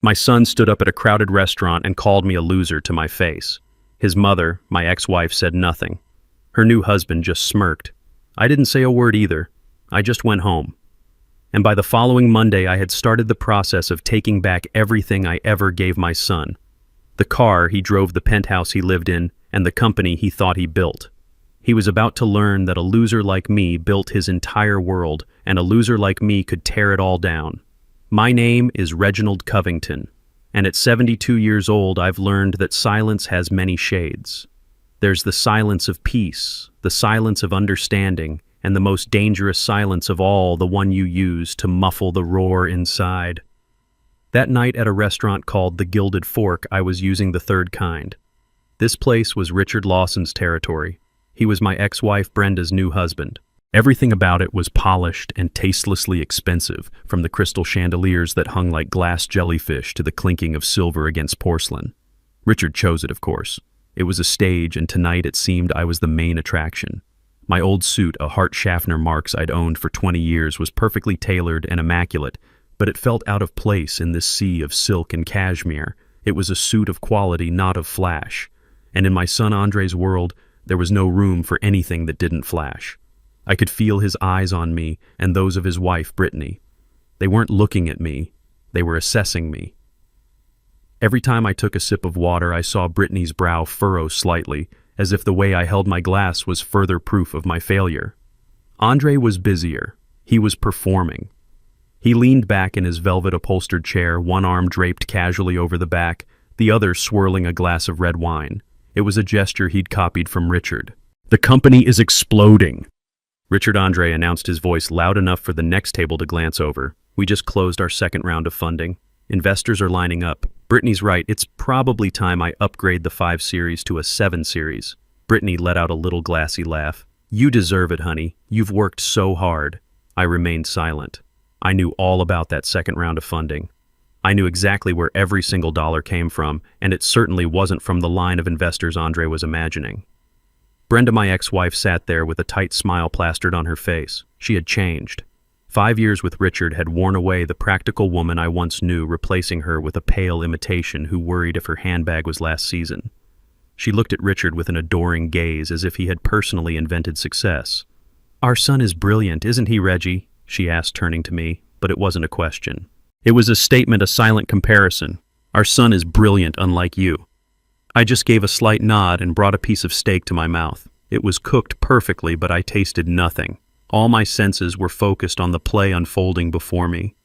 My son stood up at a crowded restaurant and called me a loser to my face. His mother, my ex-wife, said nothing. Her new husband just smirked. I didn't say a word either. I just went home. And by the following Monday, I had started the process of taking back everything I ever gave my son. The car he drove, the penthouse he lived in, and the company he thought he built. He was about to learn that a loser like me built his entire world, and a loser like me could tear it all down. My name is Reginald Covington, and at 72 years old, I've learned that silence has many shades. There's the silence of peace, the silence of understanding, and the most dangerous silence of all, the one you use to muffle the roar inside. That night at a restaurant called the Gilded Fork, I was using the third kind. This place was Richard Lawson's territory. He was my ex-wife Brenda's new husband. Everything about it was polished and tastelessly expensive, from the crystal chandeliers that hung like glass jellyfish to the clinking of silver against porcelain. Richard chose it, of course. It was a stage, and tonight it seemed I was the main attraction. My old suit, a Hart Schaffner Marx I'd owned for 20 years, was perfectly tailored and immaculate, but it felt out of place in this sea of silk and cashmere. It was a suit of quality, not of flash. And in my son Andre's world, there was no room for anything that didn't flash. I could feel his eyes on me and those of his wife, Brittany. They weren't looking at me. They were assessing me. Every time I took a sip of water, I saw Brittany's brow furrow slightly, as if the way I held my glass was further proof of my failure. Andre was busier. He was performing. He leaned back in his velvet-upholstered chair, one arm draped casually over the back, the other swirling a glass of red wine. It was a gesture he'd copied from Richard. "The company is exploding," Richard Andre announced, his voice loud enough for the next table to glance over. "We just closed our second round of funding. Investors are lining up. Brittany's right, it's probably time I upgrade the 5 series to a 7 series. Brittany let out a little glassy laugh. "You deserve it, honey. You've worked so hard." I remained silent. I knew all about that second round of funding. I knew exactly where every single dollar came from, and it certainly wasn't from the line of investors Andre was imagining. Brenda, my ex-wife, sat there with a tight smile plastered on her face. She had changed. 5 years with Richard had worn away the practical woman I once knew, replacing her with a pale imitation who worried if her handbag was last season. She looked at Richard with an adoring gaze, as if he had personally invented success. "Our son is brilliant, isn't he, Reggie?" she asked, turning to me, but it wasn't a question. It was a statement, a silent comparison. "Our son is brilliant, unlike you." I just gave a slight nod and brought a piece of steak to my mouth. It was cooked perfectly, but I tasted nothing. All my senses were focused on the play unfolding before me.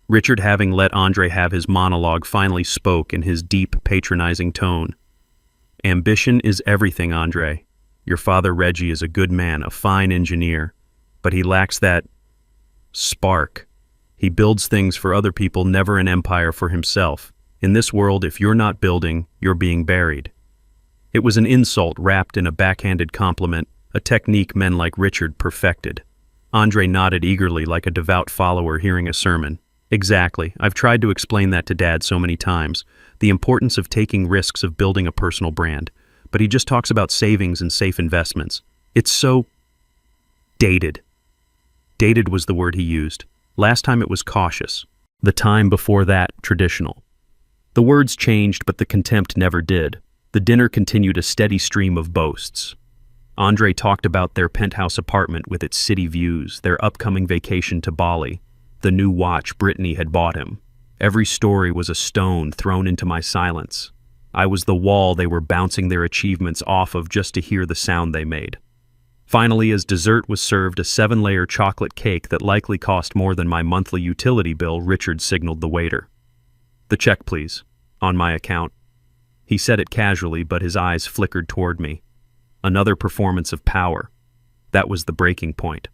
Richard, having let Andre have his monologue, finally spoke in his deep, patronizing tone. "Ambition is everything, Andre. Your father Reggie is a good man, a fine engineer, but he lacks that spark. He builds things for other people, never an empire for himself. In this world, if you're not building, you're being buried." It was an insult wrapped in a backhanded compliment, a technique men like Richard perfected. Andre nodded eagerly, like a devout follower hearing a sermon. "Exactly. I've tried to explain that to Dad so many times. The importance of taking risks, of building a personal brand. But he just talks about savings and safe investments. It's so dated." Dated was the word he used. Last time it was cautious. The time before that, traditional. The words changed, but the contempt never did. The dinner continued a steady stream of boasts. Andre talked about their penthouse apartment with its city views, their upcoming vacation to Bali, the new watch Brittany had bought him. Every story was a stone thrown into my silence. I was the wall they were bouncing their achievements off of just to hear the sound they made. Finally, as dessert was served, a 7-layer chocolate cake that likely cost more than my monthly utility bill, Richard signaled the waiter. "The check, please. On my account." He said it casually, but his eyes flickered toward me. Another performance of power. That was the breaking point.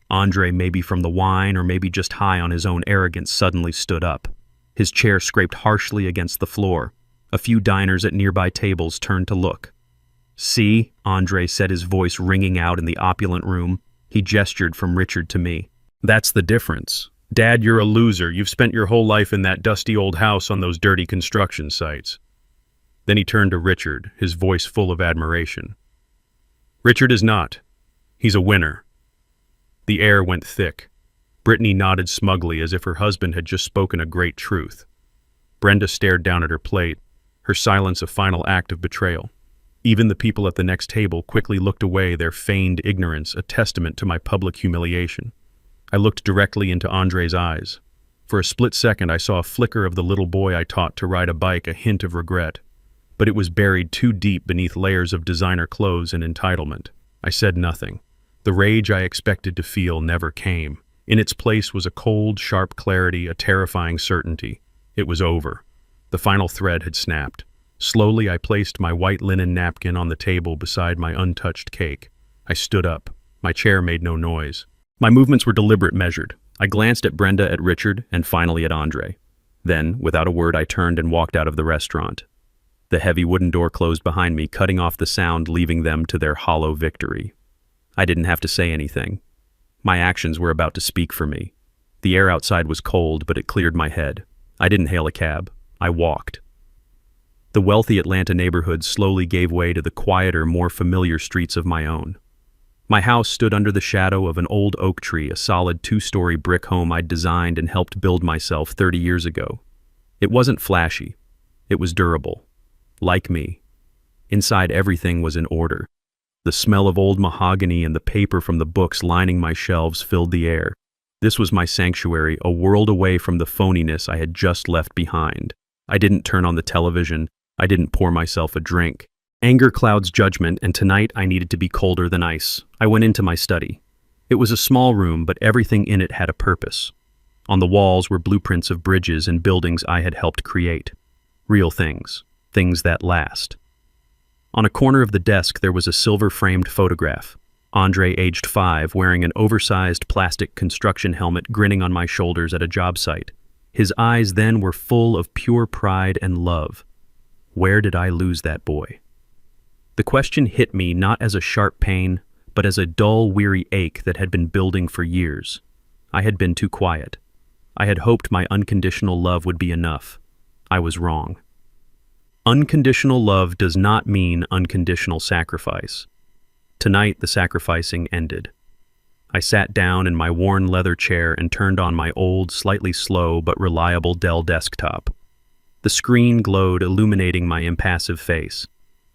Andre, maybe from the wine or maybe just high on his own arrogance, suddenly stood up. His chair scraped harshly against the floor. A few diners at nearby tables turned to look. "See?" Andre said, his voice ringing out in the opulent room. He gestured from Richard to me. "That's the difference. Dad, you're a loser. You've spent your whole life in that dusty old house on those dirty construction sites." Then he turned to Richard, his voice full of admiration. "Richard is not. He's a winner." The air went thick. Brittany nodded smugly, as if her husband had just spoken a great truth. Brenda stared down at her plate, her silence a final act of betrayal. Even the people at the next table quickly looked away, their feigned ignorance a testament to my public humiliation. I looked directly into Andre's eyes. For a split second, I saw a flicker of the little boy I taught to ride a bike, a hint of regret. But it was buried too deep beneath layers of designer clothes and entitlement. I said nothing. The rage I expected to feel never came. In its place was a cold, sharp clarity, a terrifying certainty. It was over. The final thread had snapped. Slowly, I placed my white linen napkin on the table beside my untouched cake. I stood up. My chair made no noise. My movements were deliberate, measured. I glanced at Brenda, at Richard, and finally at Andre. Then, without a word, I turned and walked out of the restaurant. The heavy wooden door closed behind me, cutting off the sound, leaving them to their hollow victory. I didn't have to say anything. My actions were about to speak for me. The air outside was cold, but it cleared my head. I didn't hail a cab. I walked. The wealthy Atlanta neighborhood slowly gave way to the quieter, more familiar streets of my own. My house stood under the shadow of an old oak tree, a solid 2-story brick home I'd designed and helped build myself 30 years ago. It wasn't flashy. It was durable. Like me. Inside, everything was in order. The smell of old mahogany and the paper from the books lining my shelves filled the air. This was my sanctuary, a world away from the phoniness I had just left behind. I didn't turn on the television. I didn't pour myself a drink. Anger clouds judgment, and tonight I needed to be colder than ice. I went into my study. It was a small room, but everything in it had a purpose. On the walls were blueprints of bridges and buildings I had helped create. Real things. Things that last. On a corner of the desk there was a silver-framed photograph. Andre, aged 5, wearing an oversized plastic construction helmet, grinning on my shoulders at a job site. His eyes then were full of pure pride and love. Where did I lose that boy? The question hit me not as a sharp pain, but as a dull, weary ache that had been building for years. I had been too quiet. I had hoped my unconditional love would be enough. I was wrong. Unconditional love does not mean unconditional sacrifice. Tonight, the sacrificing ended. I sat down in my worn leather chair and turned on my old, slightly slow but reliable Dell desktop. The screen glowed, illuminating my impassive face.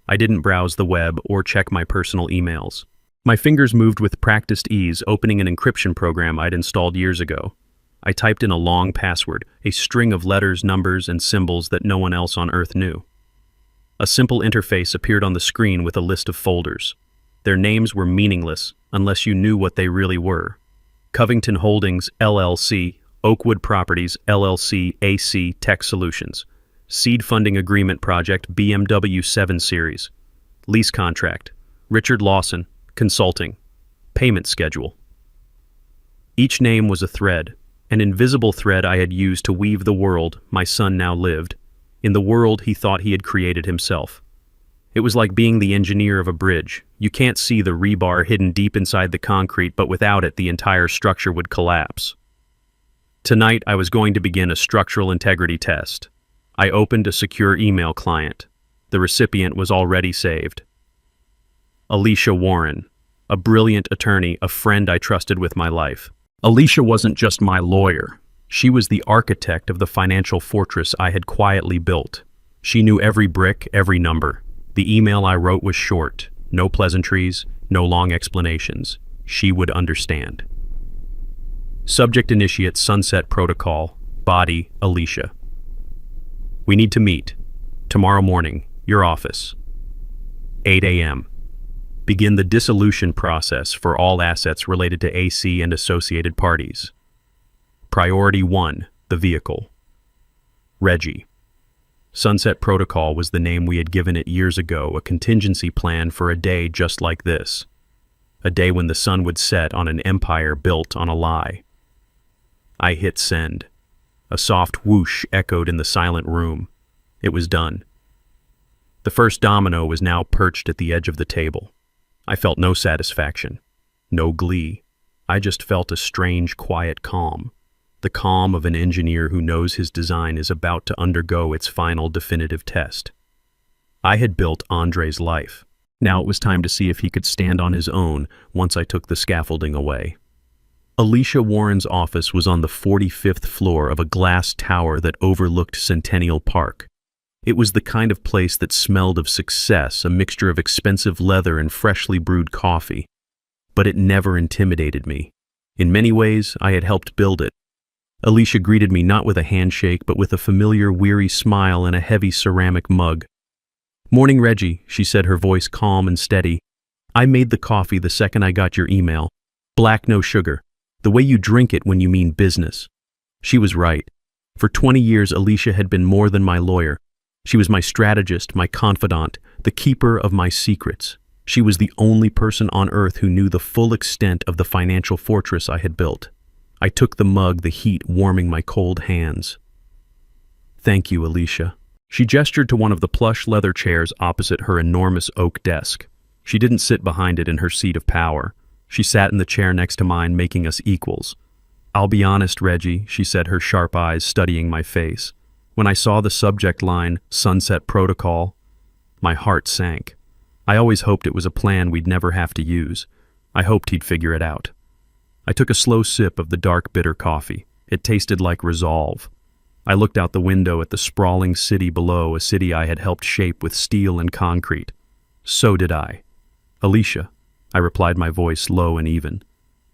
I didn't browse the web or check my personal emails. My fingers moved with practiced ease, opening an encryption program I'd installed years ago. I typed in a long password, a string of letters, numbers, and symbols that no one else on Earth knew. A simple interface appeared on the screen with a list of folders. Their names were meaningless unless you knew what they really were. Covington Holdings, LLC, Oakwood Properties, LLC, AC Tech Solutions. Seed Funding Agreement Project, BMW 7 Series. Lease Contract, Richard Lawson, Consulting. Payment Schedule. Each name was a thread, an invisible thread I had used to weave the world my son now lived, in the world he thought he had created himself. It was like being the engineer of a bridge. You can't see the rebar hidden deep inside the concrete, but without it, the entire structure would collapse. Tonight, I was going to begin a structural integrity test. I opened a secure email client. The recipient was already saved. Alicia Warren, a brilliant attorney, a friend I trusted with my life. Alicia wasn't just my lawyer. She was the architect of the financial fortress I had quietly built. She knew every brick, every number. The email I wrote was short. No pleasantries, no long explanations. She would understand. Subject initiate Sunset Protocol. Body Alicia. We need to meet. Tomorrow morning, your office. 8 a.m. Begin the dissolution process for all assets related to AC and associated parties. Priority 1, the vehicle. Reggie. Sunset Protocol was the name we had given it years ago, a contingency plan for a day just like this. A day when the sun would set on an empire built on a lie. I hit send. A soft whoosh echoed in the silent room. It was done. The first domino was now perched at the edge of the table. I felt no satisfaction, no glee. I just felt a strange, quiet calm. The calm of an engineer who knows his design is about to undergo its final definitive test. I had built Andre's life. Now it was time to see if he could stand on his own once I took the scaffolding away. Alicia Warren's office was on the 45th floor of a glass tower that overlooked Centennial Park. It was the kind of place that smelled of success, a mixture of expensive leather and freshly brewed coffee. But it never intimidated me. In many ways, I had helped build it. Alicia greeted me not with a handshake, but with a familiar, weary smile and a heavy ceramic mug. "Morning, Reggie," she said, her voice calm and steady. "I made the coffee the second I got your email. Black, no sugar. The way you drink it when you mean business." She was right. For 20 years, Alicia had been more than my lawyer. She was my strategist, my confidant, the keeper of my secrets. She was the only person on earth who knew the full extent of the financial fortress I had built. I took the mug, the heat warming my cold hands. "Thank you, Alicia." She gestured to one of the plush leather chairs opposite her enormous oak desk. She didn't sit behind it in her seat of power. She sat in the chair next to mine, making us equals. "I'll be honest, Reggie," she said, her sharp eyes studying my face. "When I saw the subject line, Sunset Protocol, my heart sank. I always hoped it was a plan we'd never have to use. I hoped he'd figure it out." I took a slow sip of the dark, bitter coffee. It tasted like resolve. I looked out the window at the sprawling city below, a city I had helped shape with steel and concrete. "So did I." "Alicia," I replied, my voice low and even.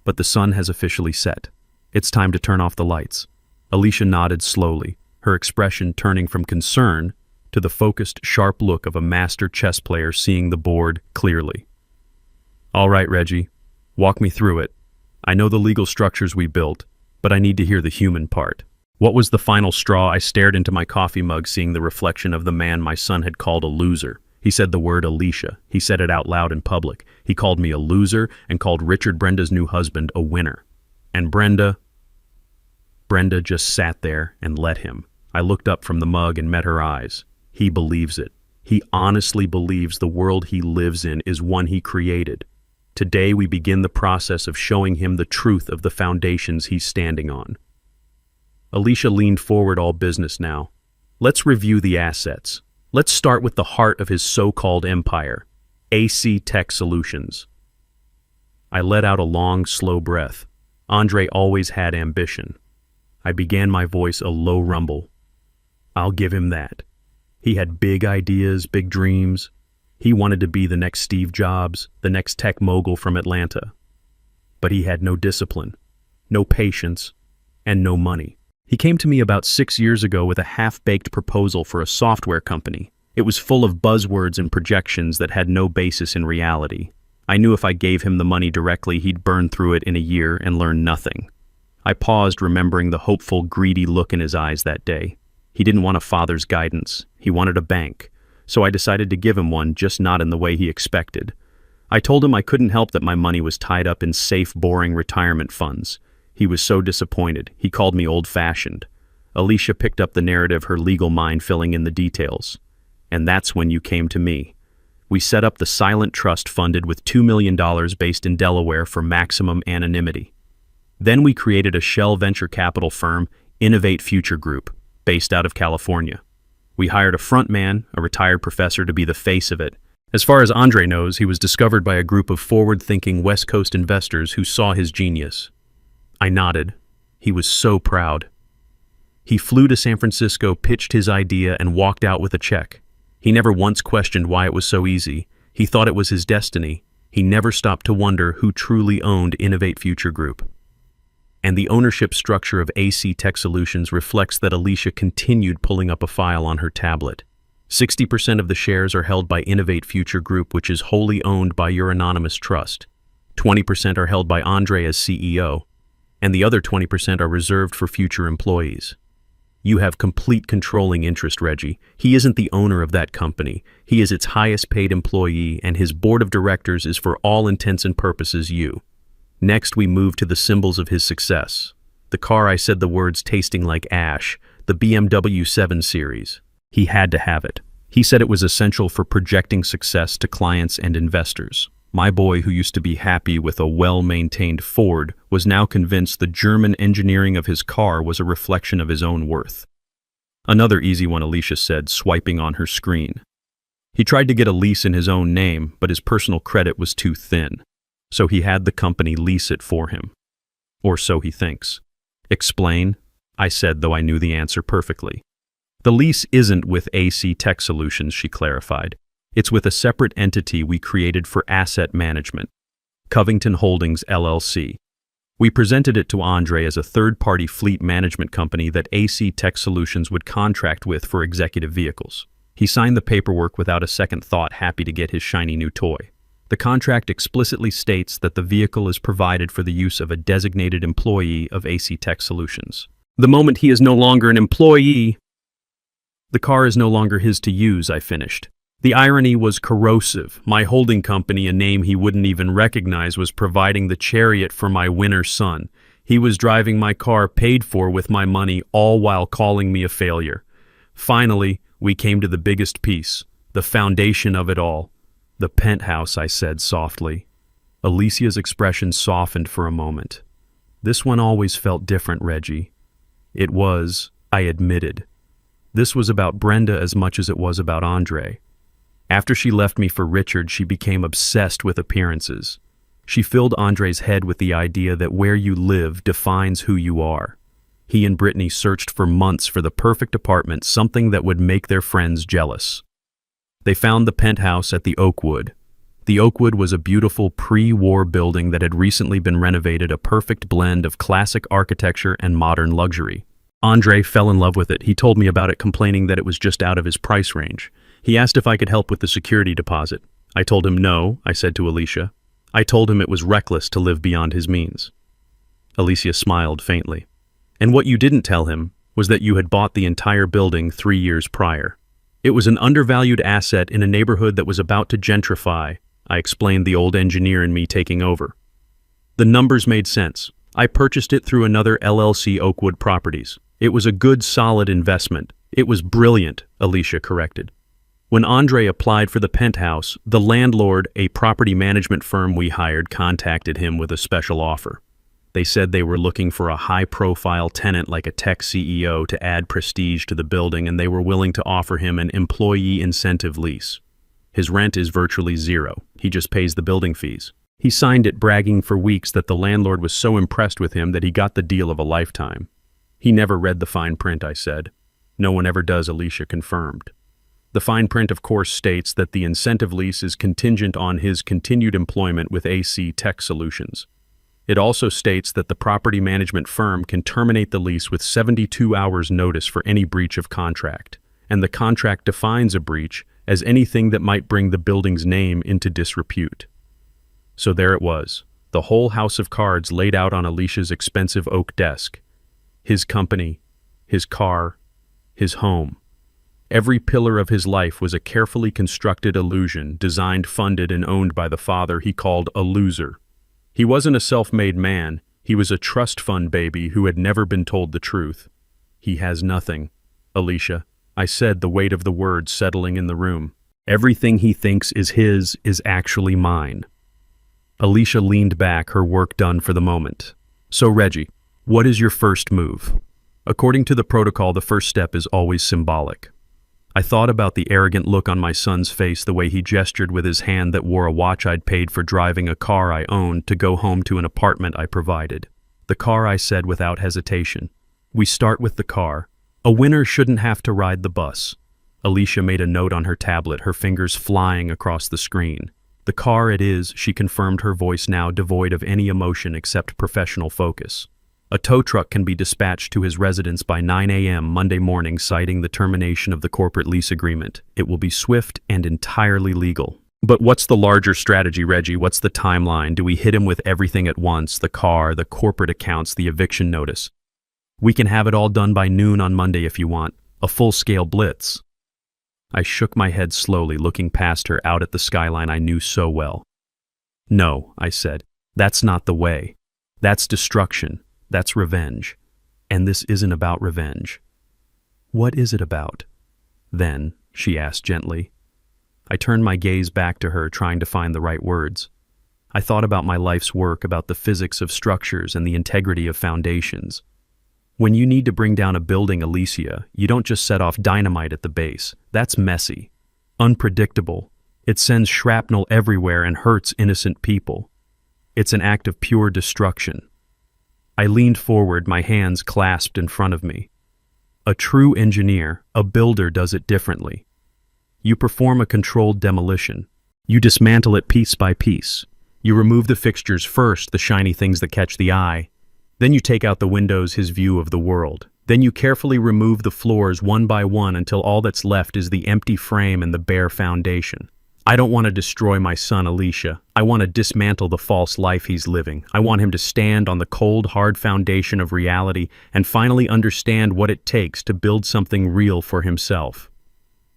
"But the sun has officially set. It's time to turn off the lights." Alicia nodded slowly, her expression turning from concern to the focused, sharp look of a master chess player seeing the board clearly. "All right, Reggie, walk me through it. I know the legal structures we built, but I need to hear the human part." What was the final straw? I stared into my coffee mug, seeing the reflection of the man my son had called a loser. He said the word Alicia. He said it out loud in public. He called me a loser and called Richard, Brenda's new husband, a winner. And Brenda just sat there and let him. I looked up from the mug and met her eyes. He believes it. He honestly believes the world he lives in is one he created. Today we begin the process of showing him the truth of the foundations he's standing on. Alicia leaned forward, all business now. "Let's review the assets. Let's start with the heart of his so-called empire, AC Tech Solutions." I let out a long, slow breath. Andre always had ambition. I began, my voice a low rumble. I'll give him that. He had big ideas, big dreams. He wanted to be the next Steve Jobs, the next tech mogul from Atlanta. But he had no discipline, no patience, and no money. He came to me about 6 years ago with a half-baked proposal for a software company. It was full of buzzwords and projections that had no basis in reality. I knew if I gave him the money directly, he'd burn through it in a year and learn nothing. I paused, remembering the hopeful, greedy look in his eyes that day. He didn't want a father's guidance. He wanted a bank. So I decided to give him one, just not in the way he expected. I told him I couldn't help that my money was tied up in safe, boring retirement funds. He was so disappointed. He called me old-fashioned. Alicia picked up the narrative, her legal mind filling in the details. And that's when you came to me. We set up the silent trust funded with $2 million based in Delaware for maximum anonymity. Then we created a shell venture capital firm, Innovate Future Group, based out of California. We hired a front man, a retired professor, to be the face of it. As far as Andre knows, he was discovered by a group of forward-thinking West Coast investors who saw his genius. I nodded. He was so proud. He flew to San Francisco, pitched his idea, and walked out with a check. He never once questioned why it was so easy. He thought it was his destiny. He never stopped to wonder who truly owned Innovate Future Group. And the ownership structure of AC Tech Solutions reflects that Alicia continued pulling up a file on her tablet. 60% of the shares are held by Innovate Future Group, which is wholly owned by your anonymous trust. 20% are held by Andre as CEO, and the other 20% are reserved for future employees. You have complete controlling interest, Reggie. He isn't the owner of that company. He is its highest paid employee, and his board of directors is for all intents and purposes you. Next, we move to the symbols of his success. The car, I said the words tasting like ash, the BMW 7 Series. He had to have it. He said it was essential for projecting success to clients and investors. My boy, who used to be happy with a well-maintained Ford, was now convinced the German engineering of his car was a reflection of his own worth. Another easy one, Alicia said, swiping on her screen. He tried to get a lease in his own name, but his personal credit was too thin, so he had the company lease it for him. Or so he thinks. Explain, I said, though I knew the answer perfectly. The lease isn't with AC Tech Solutions, she clarified. It's with a separate entity we created for asset management, Covington Holdings LLC. We presented it to Andre as a third-party fleet management company that AC Tech Solutions would contract with for executive vehicles. He signed the paperwork without a second thought, happy to get his shiny new toy. The contract explicitly states that the vehicle is provided for the use of a designated employee of AC Tech Solutions. The moment he is no longer an employee, the car is no longer his to use, I finished. The irony was corrosive. My holding company, a name he wouldn't even recognize, was providing the chariot for my winner son. He was driving my car paid for with my money, all while calling me a failure. Finally, we came to the biggest piece, the foundation of it all. The penthouse, I said softly. Alicia's expression softened for a moment. This one always felt different, Reggie. It was, I admitted. This was about Brenda as much as it was about Andre. After she left me for Richard, she became obsessed with appearances. She filled Andre's head with the idea that where you live defines who you are. He and Brittany searched for months for the perfect apartment, something that would make their friends jealous. They found the penthouse at the Oakwood. The Oakwood was a beautiful pre-war building that had recently been renovated, a perfect blend of classic architecture and modern luxury. Andre fell in love with it. He told me about it, complaining that it was just out of his price range. He asked if I could help with the security deposit. I told him no, I said to Alicia. I told him it was reckless to live beyond his means. Alicia smiled faintly. And what you didn't tell him was that you had bought the entire building 3 years prior. It was an undervalued asset in a neighborhood that was about to gentrify, I explained, the old engineer in me taking over. The numbers made sense. I purchased it through another LLC, Oakwood Properties. It was a good, solid investment. It was brilliant, Alicia corrected. When Andre applied for the penthouse, the landlord, a property management firm we hired, contacted him with a special offer. They said they were looking for a high-profile tenant like a tech CEO to add prestige to the building, and they were willing to offer him an employee incentive lease. His rent is virtually zero. He just pays the building fees. He signed it, bragging for weeks that the landlord was so impressed with him that he got the deal of a lifetime. He never read the fine print, I said. No one ever does, Alicia confirmed. The fine print, of course, states that the incentive lease is contingent on his continued employment with AC Tech Solutions. It also states that the property management firm can terminate the lease with 72 hours notice for any breach of contract, and the contract defines a breach as anything that might bring the building's name into disrepute. So there it was, the whole house of cards laid out on Alicia's expensive oak desk. His company, his car, his home. Every pillar of his life was a carefully constructed illusion, designed, funded, and owned by the father he called a loser. He wasn't a self-made man. He was a trust fund baby who had never been told the truth. He has nothing, Alicia, I said, the weight of the words settling in the room. Everything he thinks is his is actually mine. Alicia leaned back, her work done for the moment. So, Reggie, what is your first move? According to the protocol, the first step is always symbolic. I thought about the arrogant look on my son's face, the way he gestured with his hand that wore a watch I'd paid for, driving a car I owned to go home to an apartment I provided. The car, I said without hesitation. We start with the car. A winner shouldn't have to ride the bus. Alicia made a note on her tablet, her fingers flying across the screen. The car it is, she confirmed, her voice now devoid of any emotion except professional focus. A tow truck can be dispatched to his residence by 9 a.m. Monday morning, citing the termination of the corporate lease agreement. It will be swift and entirely legal. But what's the larger strategy, Reggie? What's the timeline? Do we hit him with everything at once? The car, the corporate accounts, the eviction notice? We can have it all done by noon on Monday if you want. A full-scale blitz. I shook my head slowly, looking past her out at the skyline I knew so well. No, I said. That's not the way. That's destruction. That's revenge. And this isn't about revenge. What is it about? Then, she asked gently. I turned my gaze back to her, trying to find the right words. I thought about my life's work, about the physics of structures and the integrity of foundations. When you need to bring down a building, Alicia, you don't just set off dynamite at the base. That's messy, unpredictable. It sends shrapnel everywhere and hurts innocent people. It's an act of pure destruction. I leaned forward, my hands clasped in front of me. A true engineer, a builder, does it differently. You perform a controlled demolition. You dismantle it piece by piece. You remove the fixtures first, the shiny things that catch the eye. Then you take out the windows, his view of the world. Then you carefully remove the floors one by one until all that's left is the empty frame and the bare foundation. I don't want to destroy my son, Alicia. I want to dismantle the false life he's living. I want him to stand on the cold, hard foundation of reality and finally understand what it takes to build something real for himself.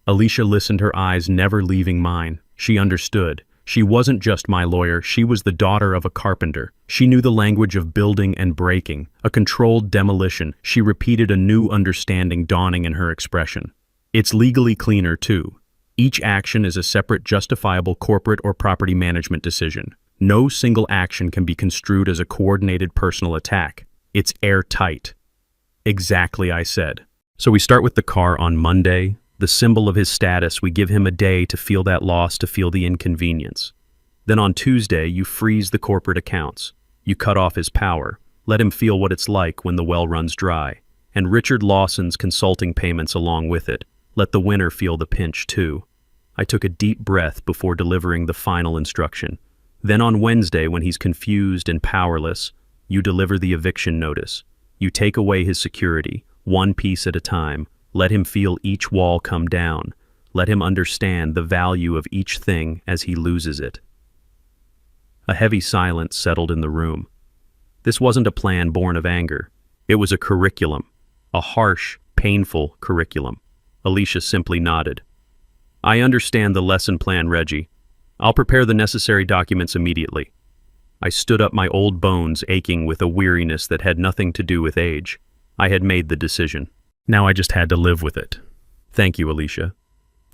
Alicia listened, her eyes never leaving mine. She understood. She wasn't just my lawyer, she was the daughter of a carpenter. She knew the language of building and breaking, a controlled demolition. She repeated, a new understanding dawning in her expression. It's legally cleaner, too. Each action is a separate, justifiable corporate or property management decision. No single action can be construed as a coordinated personal attack. It's airtight. Exactly, I said. So we start with the car on Monday. The symbol of his status, we give him a day to feel that loss, to feel the inconvenience. Then on Tuesday, you freeze the corporate accounts. You cut off his power. Let him feel what it's like when the well runs dry. And Richard Lawson's consulting payments along with it. Let the winner feel the pinch too. I took a deep breath before delivering the final instruction. Then on Wednesday, when he's confused and powerless, you deliver the eviction notice. You take away his security, one piece at a time. Let him feel each wall come down. Let him understand the value of each thing as he loses it. A heavy silence settled in the room. This wasn't a plan born of anger. It was a curriculum, a harsh, painful curriculum. Alicia simply nodded. I understand the lesson plan, Reggie. I'll prepare the necessary documents immediately. I stood up, my old bones aching with a weariness that had nothing to do with age. I had made the decision. Now I just had to live with it. Thank you, Alicia.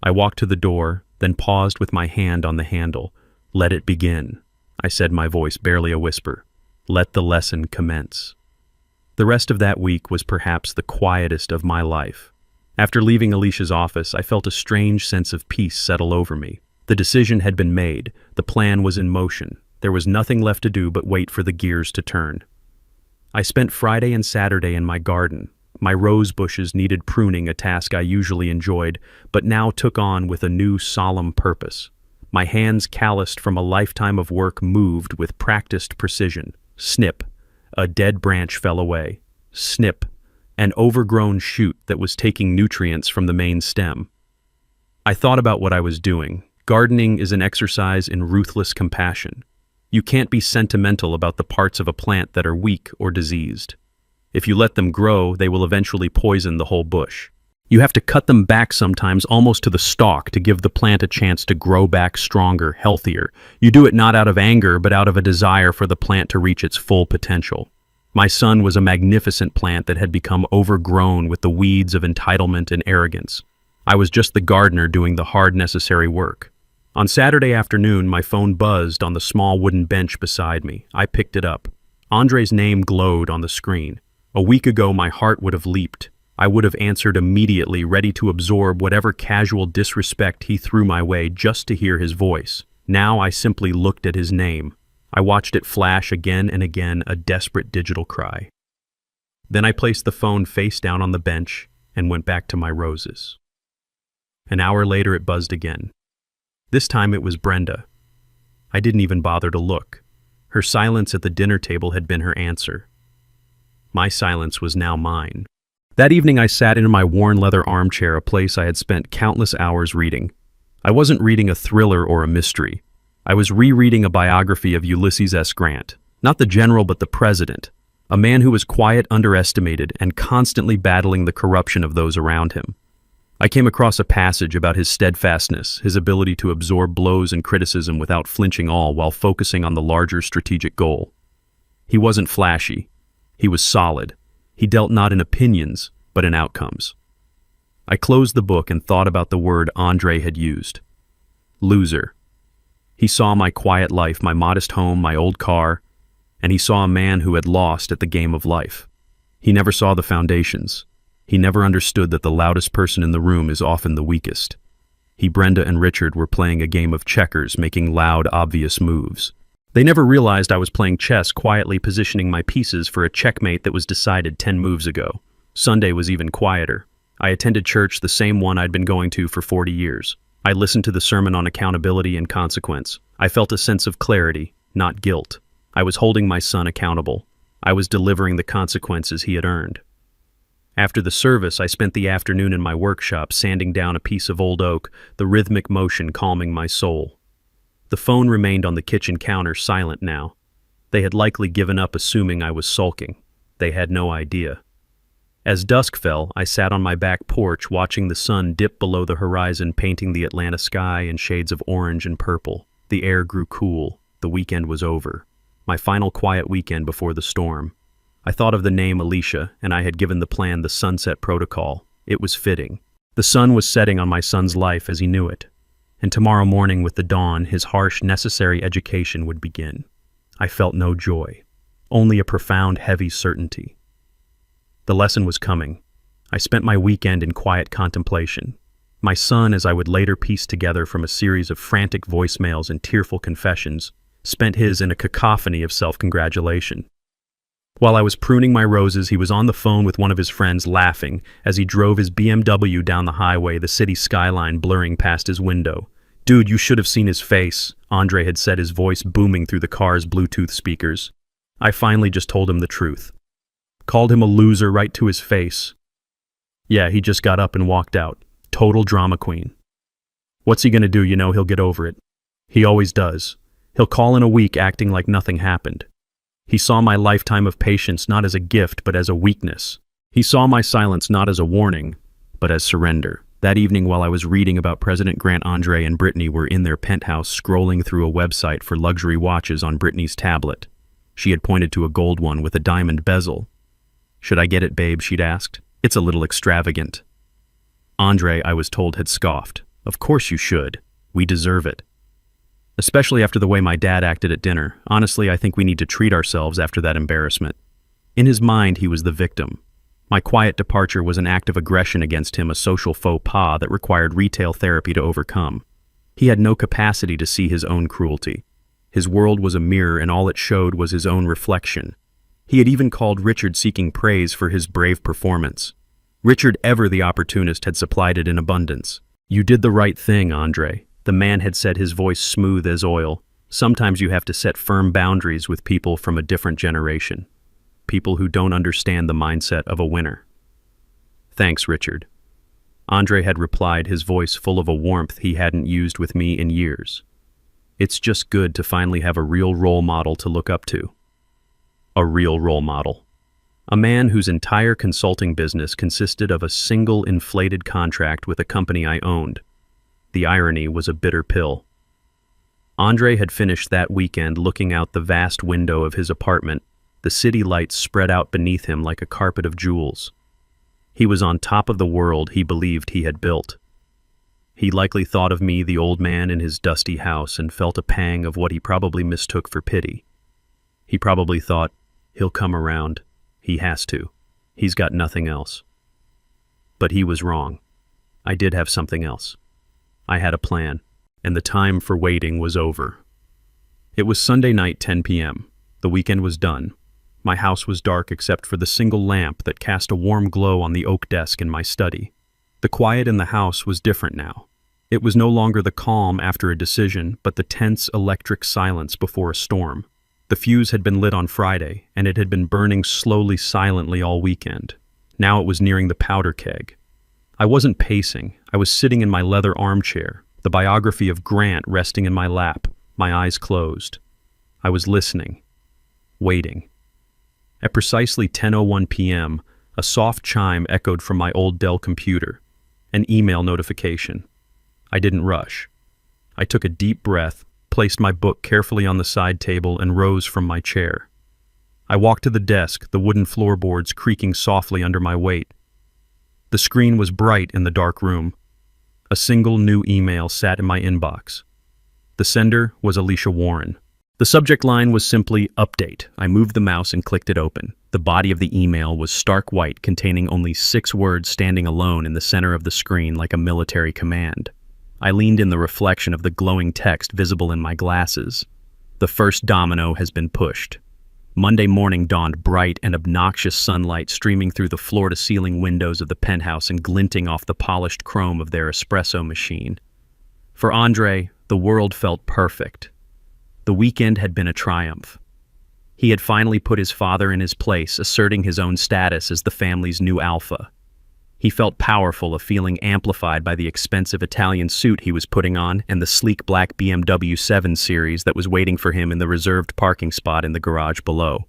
I walked to the door, then paused with my hand on the handle. Let it begin, I said, my voice barely a whisper. Let the lesson commence. The rest of that week was perhaps the quietest of my life. After leaving Alicia's office, I felt a strange sense of peace settle over me. The decision had been made. The plan was in motion. There was nothing left to do but wait for the gears to turn. I spent Friday and Saturday in my garden. My rose bushes needed pruning, a task I usually enjoyed, but now took on with a new solemn purpose. My hands, calloused from a lifetime of work, moved with practiced precision. Snip, a dead branch fell away. Snip, an overgrown shoot that was taking nutrients from the main stem. I thought about what I was doing. Gardening is an exercise in ruthless compassion. You can't be sentimental about the parts of a plant that are weak or diseased. If you let them grow, they will eventually poison the whole bush. You have to cut them back sometimes almost to the stalk to give the plant a chance to grow back stronger, healthier. You do it not out of anger, but out of a desire for the plant to reach its full potential. My son was a magnificent plant that had become overgrown with the weeds of entitlement and arrogance. I was just the gardener doing the hard, necessary work. On Saturday afternoon, my phone buzzed on the small wooden bench beside me. I picked it up. Andre's name glowed on the screen. A week ago, my heart would have leaped. I would have answered immediately, ready to absorb whatever casual disrespect he threw my way just to hear his voice. Now I simply looked at his name. I watched it flash again and again, a desperate digital cry. Then I placed the phone face down on the bench and went back to my roses. An hour later, it buzzed again. This time it was Brenda. I didn't even bother to look. Her silence at the dinner table had been her answer. My silence was now mine. That evening I sat in my worn leather armchair, a place I had spent countless hours reading. I wasn't reading a thriller or a mystery. I was rereading a biography of Ulysses S. Grant, not the general but the president, a man who was quiet, underestimated, and constantly battling the corruption of those around him. I came across a passage about his steadfastness, his ability to absorb blows and criticism without flinching all while focusing on the larger strategic goal. He wasn't flashy. He was solid. He dealt not in opinions, but in outcomes. I closed the book and thought about the word Andre had used. Loser. He saw my quiet life, my modest home, my old car, and he saw a man who had lost at the game of life. He never saw the foundations. He never understood that the loudest person in the room is often the weakest. He, Brenda, and Richard were playing a game of checkers, making loud, obvious moves. They never realized I was playing chess, quietly positioning my pieces for a checkmate that was decided 10 moves ago. Sunday was even quieter. I attended church, the same one I'd been going to for 40 years. I listened to the sermon on accountability and consequence. I felt a sense of clarity, not guilt. I was holding my son accountable. I was delivering the consequences he had earned. After the service, I spent the afternoon in my workshop sanding down a piece of old oak, the rhythmic motion calming my soul. The phone remained on the kitchen counter, silent now. They had likely given up, assuming I was sulking. They had no idea. As dusk fell, I sat on my back porch watching the sun dip below the horizon, painting the Atlanta sky in shades of orange and purple. The air grew cool. The weekend was over. My final quiet weekend before the storm. I thought of the name Alicia, and I had given the plan the Sunset Protocol. It was fitting. The sun was setting on my son's life as he knew it. And tomorrow morning with the dawn, his harsh, necessary education would begin. I felt no joy, only a profound, heavy certainty. The lesson was coming. I spent my weekend in quiet contemplation. My son, as I would later piece together from a series of frantic voicemails and tearful confessions, spent his in a cacophony of self-congratulation. While I was pruning my roses, he was on the phone with one of his friends, laughing as he drove his BMW down the highway, the city skyline blurring past his window. "Dude, you should have seen his face," Andre had said, his voice booming through the car's Bluetooth speakers. I finally just told him the truth. Called him a loser right to his face. Yeah, he just got up and walked out. Total drama queen. What's he gonna do? You know, he'll get over it. He always does. He'll call in a week acting like nothing happened. He saw my lifetime of patience not as a gift, but as a weakness. He saw my silence not as a warning, but as surrender. That evening, while I was reading about President Grant, Andre and Brittany were in their penthouse scrolling through a website for luxury watches on Brittany's tablet. She had pointed to a gold one with a diamond bezel. "Should I get it, babe?" she'd asked. "It's a little extravagant." Andre, I was told, had scoffed. "Of course you should. We deserve it." Especially after the way my dad acted at dinner. Honestly, I think we need to treat ourselves after that embarrassment. In his mind, he was the victim. My quiet departure was an act of aggression against him, a social faux pas that required retail therapy to overcome. He had no capacity to see his own cruelty. His world was a mirror, and all it showed was his own reflection. He had even called Richard, seeking praise for his brave performance. Richard, ever the opportunist, had supplied it in abundance. "You did the right thing, Andre," the man had said, his voice smooth as oil. "Sometimes you have to set firm boundaries with people from a different generation. People who don't understand the mindset of a winner." "Thanks, Richard." Andre had replied, his voice full of a warmth he hadn't used with me in years. "It's just good to finally have a real role model to look up to." A real role model. A man whose entire consulting business consisted of a single inflated contract with a company I owned. The irony was a bitter pill. Andre had finished that weekend looking out the vast window of his apartment, the city lights spread out beneath him like a carpet of jewels. He was on top of the world he believed he had built. He likely thought of me, the old man in his dusty house, and felt a pang of what he probably mistook for pity. He probably thought, "He'll come around. He has to. He's got nothing else." But he was wrong. I did have something else. I had a plan, and the time for waiting was over. It was Sunday night, 10 p.m. The weekend was done. My house was dark except for the single lamp that cast a warm glow on the oak desk in my study. The quiet in the house was different now. It was no longer the calm after a decision, but the tense electric silence before a storm. The fuse had been lit on Friday, and it had been burning slowly, silently all weekend. Now it was nearing the powder keg. I wasn't pacing. I was sitting in my leather armchair, the biography of Grant resting in my lap, my eyes closed. I was listening, waiting. At precisely 10:01 p.m., a soft chime echoed from my old Dell computer, an email notification. I didn't rush. I took a deep breath, placed my book carefully on the side table, and rose from my chair. I walked to the desk, the wooden floorboards creaking softly under my weight. The screen was bright in the dark room. A single new email sat in my inbox. The sender was Alicia Warren. The subject line was simply "Update." I moved the mouse and clicked it open. The body of the email was stark white, containing only 6 words standing alone in the center of the screen like a military command. I leaned in the reflection of the glowing text visible in my glasses. The first domino has been pushed. Monday morning dawned bright and obnoxious sunlight streaming through the floor-to-ceiling windows of the penthouse and glinting off the polished chrome of their espresso machine. For Andre, the world felt perfect. The weekend had been a triumph. He had finally put his father in his place, asserting his own status as the family's new alpha. He felt powerful, a feeling amplified by the expensive Italian suit he was putting on and the sleek black BMW 7 Series that was waiting for him in the reserved parking spot in the garage below.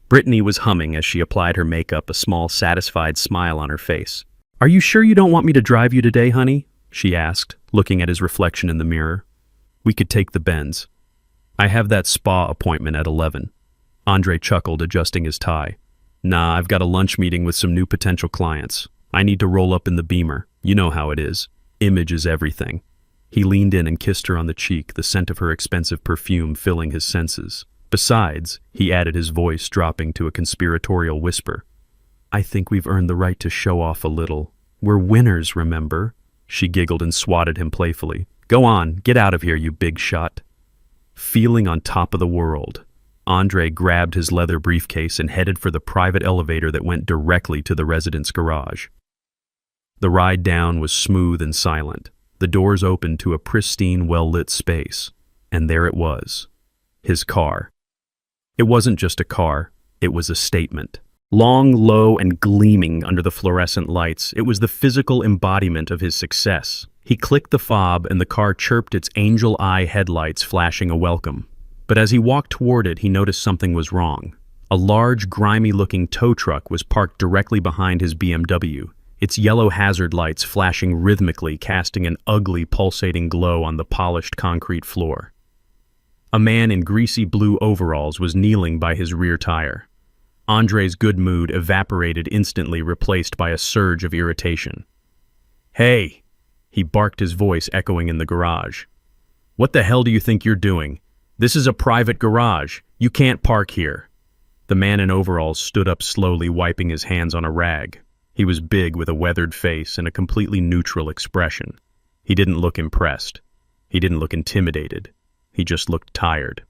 Brittany was humming as she applied her makeup, a small, satisfied smile on her face. "Are you sure you don't want me to drive you today, honey?" she asked, looking at his reflection in the mirror. "We could take the Benz. I have that spa appointment at 11. Andre chuckled, adjusting his tie. "Nah, I've got a lunch meeting with some new potential clients. I need to roll up in the Beamer. You know how it is. Image is everything." He leaned in and kissed her on the cheek, the scent of her expensive perfume filling his senses. "Besides," he added, his voice dropping to a conspiratorial whisper, "I think we've earned the right to show off a little. We're winners, remember?" She giggled and swatted him playfully. "Go on, get out of here, you big shot." Feeling on top of the world, Andre grabbed his leather briefcase and headed for the private elevator that went directly to the residence garage. The ride down was smooth and silent. The doors opened to a pristine, well-lit space. And there it was. His car. It wasn't just a car, it was a statement. Long, low, and gleaming under the fluorescent lights, it was the physical embodiment of his success. He clicked the fob and the car chirped, its angel eye headlights flashing a welcome. But as he walked toward it, he noticed something was wrong. A large, grimy-looking tow truck was parked directly behind his BMW, its yellow hazard lights flashing rhythmically, casting an ugly, pulsating glow on the polished concrete floor. A man in greasy blue overalls was kneeling by his rear tire. Andre's good mood evaporated instantly, replaced by a surge of irritation. "Hey!" he barked, his voice echoing in the garage. "What the hell do you think you're doing? This is a private garage. You can't park here." The man in overalls stood up slowly, wiping his hands on a rag. He was big, with a weathered face and a completely neutral expression. He didn't look impressed. He didn't look intimidated. He just looked tired.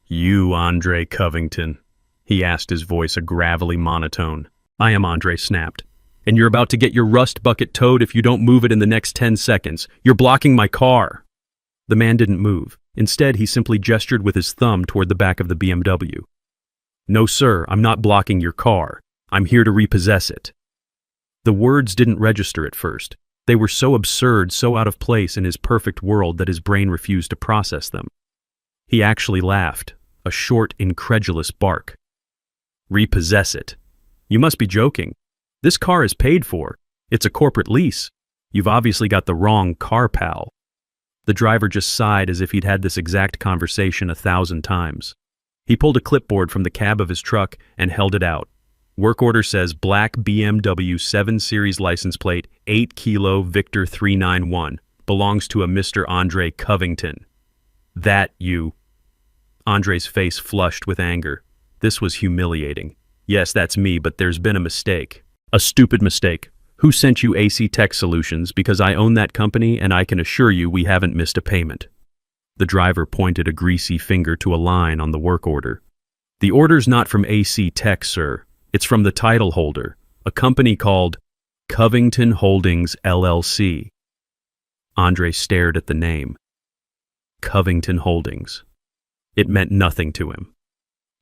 "You, Andre Covington?" he asked, his voice a gravelly monotone. "I am," Andre snapped. "And you're about to get your rust bucket towed if you don't move it in the next 10 seconds. You're blocking my car." The man didn't move. Instead, he simply gestured with his thumb toward the back of the BMW. "No, sir, I'm not blocking your car. I'm here to repossess it." The words didn't register at first. They were so absurd, so out of place in his perfect world that his brain refused to process them. He actually laughed, a short, incredulous bark. "Repossess it? You must be joking. This car is paid for. It's a corporate lease. You've obviously got the wrong car, pal." The driver just sighed, as if he'd had this exact conversation 1,000 times. He pulled a clipboard from the cab of his truck and held it out. Work order says black BMW 7 Series license plate, 8 Kilo Victor 391. Belongs to a Mr. Andre Covington. "That you..." Andre's face flushed with anger. This was humiliating. "Yes, that's me, but there's been a mistake. A stupid mistake. Who sent you AC Tech Solutions? Because I own that company and I can assure you we haven't missed a payment." The driver pointed a greasy finger to a line on the work order. "The order's not from AC Tech, sir. It's from the title holder, a company called Covington Holdings, LLC. Andre stared at the name. Covington Holdings. It meant nothing to him.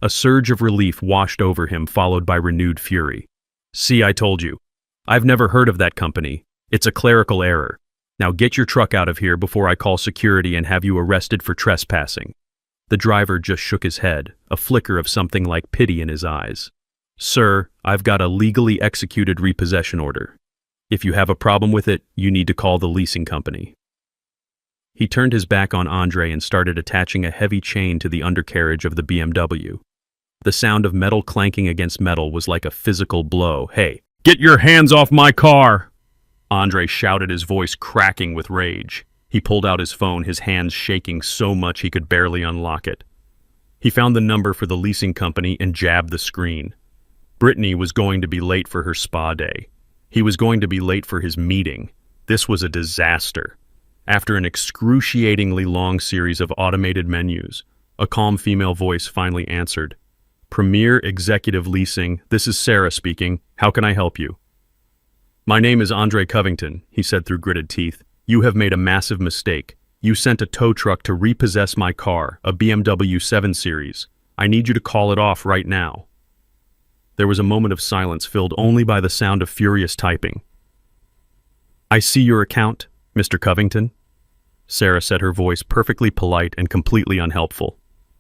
A surge of relief washed over him, followed by renewed fury. "See, I told you. I've never heard of that company. It's a clerical error. Now get your truck out of here before I call security and have you arrested for trespassing." The driver just shook his head, a flicker of something like pity in his eyes. "Sir, I've got a legally executed repossession order. If you have a problem with it, you need to call the leasing company." He turned his back on Andre and started attaching a heavy chain to the undercarriage of the BMW. The sound of metal clanking against metal was like a physical blow. "Hey, get your hands off my car!" Andre shouted, his voice cracking with rage. He pulled out his phone, his hands shaking so much he could barely unlock it. He found the number for the leasing company and jabbed the screen. Brittany was going to be late for her spa day. He was going to be late for his meeting. This was a disaster. After an excruciatingly long series of automated menus, A calm female voice finally answered. Premier Executive Leasing, this is Sarah speaking. How can I help you? My name is Andre Covington, he said through gritted teeth. You have made a massive mistake. You sent a tow truck to repossess my car, a BMW 7 Series. I need you to call it off right now. There was a moment of silence filled only by the sound of furious typing. I see your account, Mr. Covington, Sarah said, her voice perfectly polite and completely unhelpful.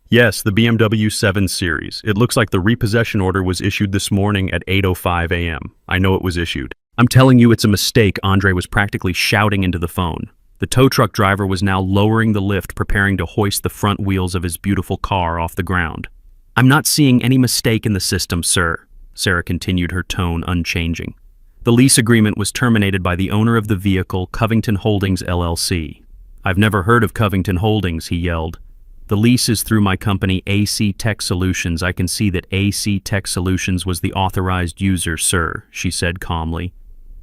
Yes, the BMW 7 Series. It looks like the repossession order was issued this morning at 8:05 a.m. I know it was issued. I'm telling you it's a mistake, Andre was practically shouting into the phone. The tow truck driver was now lowering the lift, preparing to hoist the front wheels of his beautiful car off the ground. I'm not seeing any mistake in the system, sir, Sarah continued, her tone unchanging. The lease agreement was terminated by the owner of the vehicle, Covington Holdings, LLC. I've never heard of Covington Holdings, he yelled. The lease is through my company, AC Tech Solutions. I can see that AC Tech Solutions was the authorized user, sir, she said calmly.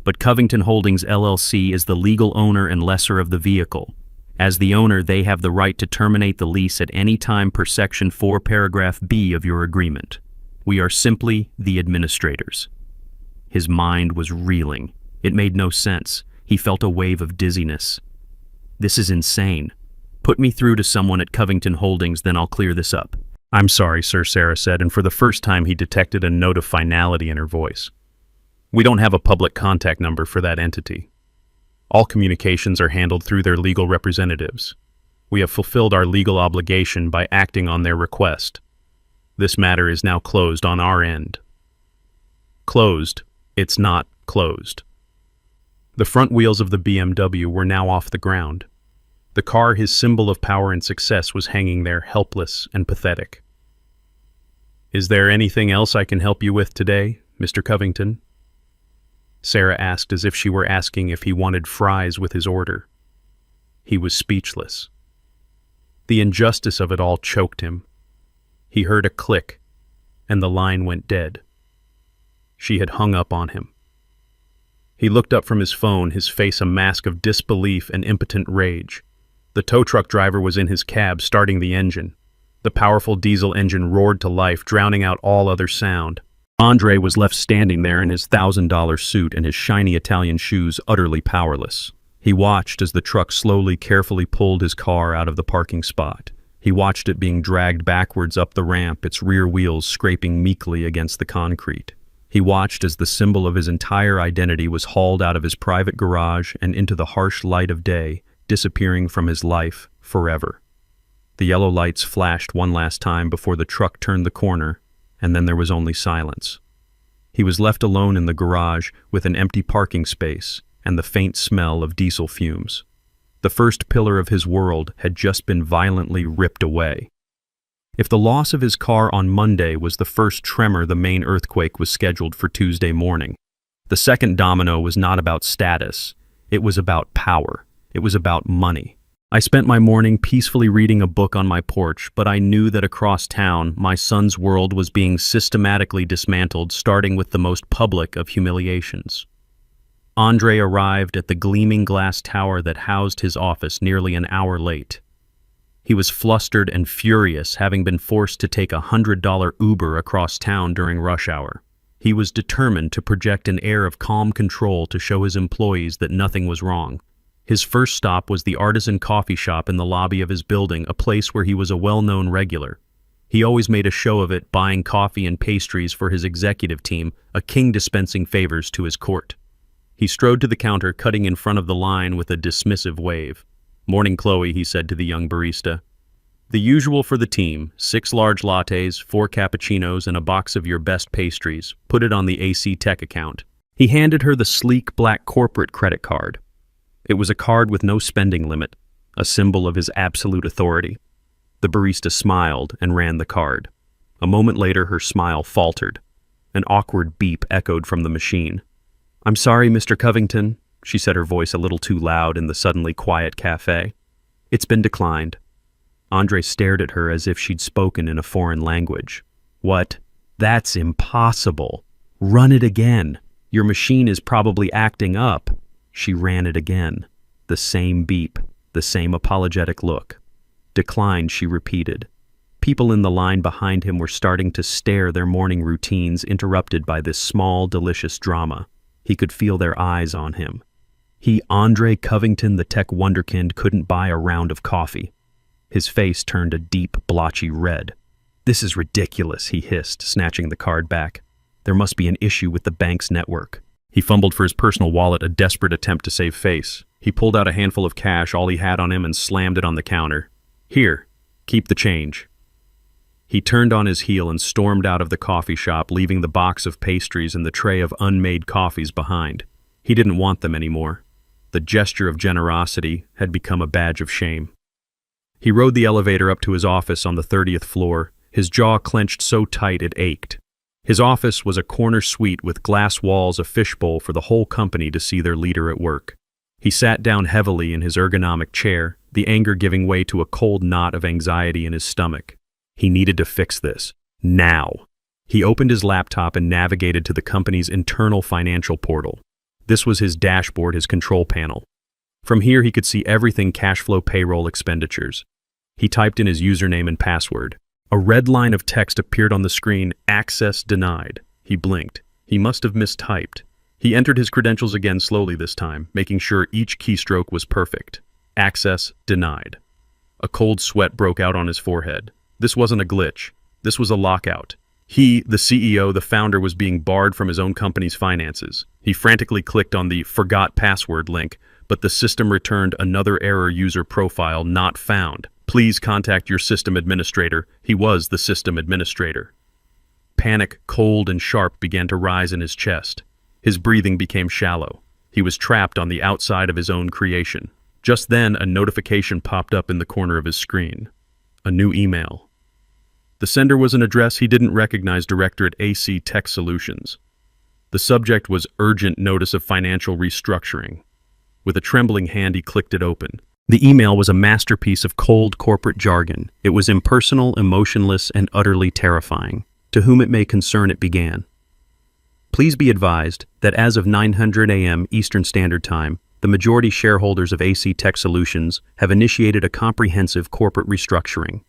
But Covington Holdings, LLC is the legal owner and lessor of the vehicle. As the owner, they have the right to terminate the lease at any time per Section 4, Paragraph B of your agreement. We are simply the administrators. His mind was reeling. It made no sense. He felt a wave of dizziness. This is insane. Put me through to someone at Covington Holdings, then I'll clear this up. I'm sorry, sir, Sarah said, and for the first time he detected a note of finality in her voice. We don't have a public contact number for that entity. All communications are handled through their legal representatives. We have fulfilled our legal obligation by acting on their request. This matter is now closed on our end. Closed. It's not closed. The front wheels of the BMW were now off the ground. The car, his symbol of power and success, was hanging there, helpless and pathetic. Is there anything else I can help you with today, Mr. Covington? Sarah asked, as if she were asking if he wanted fries with his order. He was speechless. The injustice of it all choked him. He heard a click, and the line went dead. She had hung up on him. He looked up from his phone, his face a mask of disbelief and impotent rage. The tow truck driver was in his cab, starting the engine. The powerful diesel engine roared to life, drowning out all other sound. Andre was left standing there in his $1,000 suit and his shiny Italian shoes, utterly powerless. He watched as the truck slowly, carefully pulled his car out of the parking spot. He watched it being dragged backwards up the ramp, its rear wheels scraping meekly against the concrete. He watched as the symbol of his entire identity was hauled out of his private garage and into the harsh light of day, disappearing from his life forever. The yellow lights flashed one last time before the truck turned the corner, and then there was only silence. He was left alone in the garage with an empty parking space and the faint smell of diesel fumes. The first pillar of his world had just been violently ripped away. If the loss of his car on Monday was the first tremor, the main earthquake was scheduled for Tuesday morning. The second domino was not about status. It was about power. It was about money. I spent my morning peacefully reading a book on my porch, but I knew that across town, my son's world was being systematically dismantled, starting with the most public of humiliations. Andre arrived at the gleaming glass tower that housed his office nearly an hour late. He was flustered and furious, having been forced to take a $100 Uber across town during rush hour. He was determined to project an air of calm control to show his employees that nothing was wrong. His first stop was the artisan coffee shop in the lobby of his building, a place where he was a well-known regular. He always made a show of it, buying coffee and pastries for his executive team, a king dispensing favors to his court. He strode to the counter, cutting in front of the line with a dismissive wave. "Morning, Chloe," he said to the young barista. "The usual for the team, 6 large lattes, 4 cappuccinos, and a box of your best pastries. Put it on the AC Tech account." He handed her the sleek black corporate credit card. It was a card with no spending limit, a symbol of his absolute authority. The barista smiled and ran the card. A moment later, her smile faltered. An awkward beep echoed from the machine. "I'm sorry, Mr. Covington," she said, her voice a little too loud in the suddenly quiet cafe. "It's been declined." Andre stared at her as if she'd spoken in a foreign language. "What? That's impossible. Run it again. Your machine is probably acting up." She ran it again. The same beep, the same apologetic look. "Declined," she repeated. People in the line behind him were starting to stare, their morning routines interrupted by this small, delicious drama. He could feel their eyes on him. He, Andre Covington, the tech wonderkind, couldn't buy a round of coffee. His face turned a deep, blotchy red. "This is ridiculous," he hissed, snatching the card back. "There must be an issue with the bank's network." He fumbled for his personal wallet, a desperate attempt to save face. He pulled out a handful of cash, all he had on him, and slammed it on the counter. "Here, keep the change." He turned on his heel and stormed out of the coffee shop, leaving the box of pastries and the tray of unmade coffees behind. He didn't want them anymore. The gesture of generosity had become a badge of shame. He rode the elevator up to his office on the 30th floor, his jaw clenched so tight it ached. His office was a corner suite with glass walls, a fishbowl for the whole company to see their leader at work. He sat down heavily in his ergonomic chair, the anger giving way to a cold knot of anxiety in his stomach. He needed to fix this. Now. He opened his laptop and navigated to the company's internal financial portal. This was his dashboard, his control panel. From here he could see everything: cash flow, payroll, expenditures. He typed in his username and password. A red line of text appeared on the screen: "Access denied." He blinked. He must have mistyped. He entered his credentials again slowly this time, making sure each keystroke was perfect. Access denied. A cold sweat broke out on his forehead. This wasn't a glitch. This was a lockout. He, the CEO, the founder, was being barred from his own company's finances. He frantically clicked on the "Forgot Password" link, but the system returned another error: user profile not found. Please contact your system administrator. He was the system administrator. Panic, cold and sharp, began to rise in his chest. His breathing became shallow. He was trapped on the outside of his own creation. Just then, a notification popped up in the corner of his screen. A new email. The sender was an address he didn't recognize: Director at AC Tech Solutions. The subject was "Urgent Notice of Financial Restructuring." With a trembling hand, he clicked it open. The email was a masterpiece of cold corporate jargon. It was impersonal, emotionless, and utterly terrifying. To whom it may concern, it began. Please be advised that as of 900 a.m. Eastern Standard Time, the majority shareholders of AC Tech Solutions have initiated a comprehensive corporate restructuring.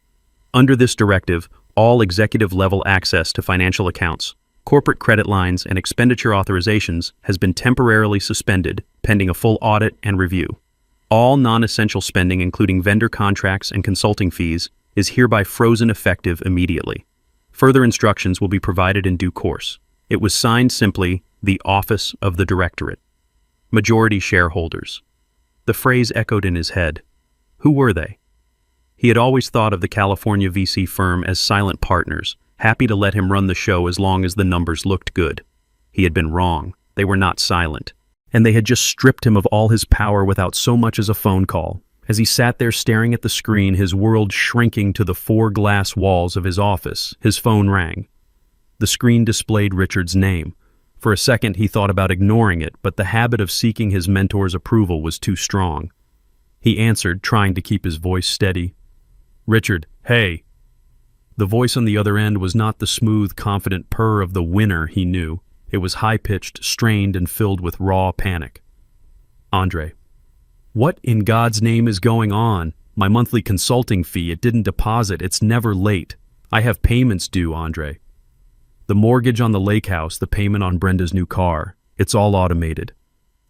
Under this directive, all executive-level access to financial accounts, corporate credit lines, and expenditure authorizations has been temporarily suspended, pending a full audit and review. All non-essential spending, including vendor contracts and consulting fees, is hereby frozen effective immediately. Further instructions will be provided in due course. It was signed simply, "The Office of the Directorate." Majority shareholders. The phrase echoed in his head. Who were they? He had always thought of the California VC firm as silent partners, happy to let him run the show as long as the numbers looked good. He had been wrong. They were not silent. And they had just stripped him of all his power without so much as a phone call. As he sat there staring at the screen, his world shrinking to the 4 glass walls of his office, his phone rang. The screen displayed Richard's name. For a second, he thought about ignoring it, but the habit of seeking his mentor's approval was too strong. He answered, trying to keep his voice steady. "Richard, hey." The voice on the other end was not the smooth, confident purr of the winner he knew. It was high-pitched, strained, and filled with raw panic. "Andre, what in God's name is going on? My monthly consulting fee, it didn't deposit. It's never late. I have payments due, Andre. The mortgage on the lake house, the payment on Brenda's new car. It's all automated."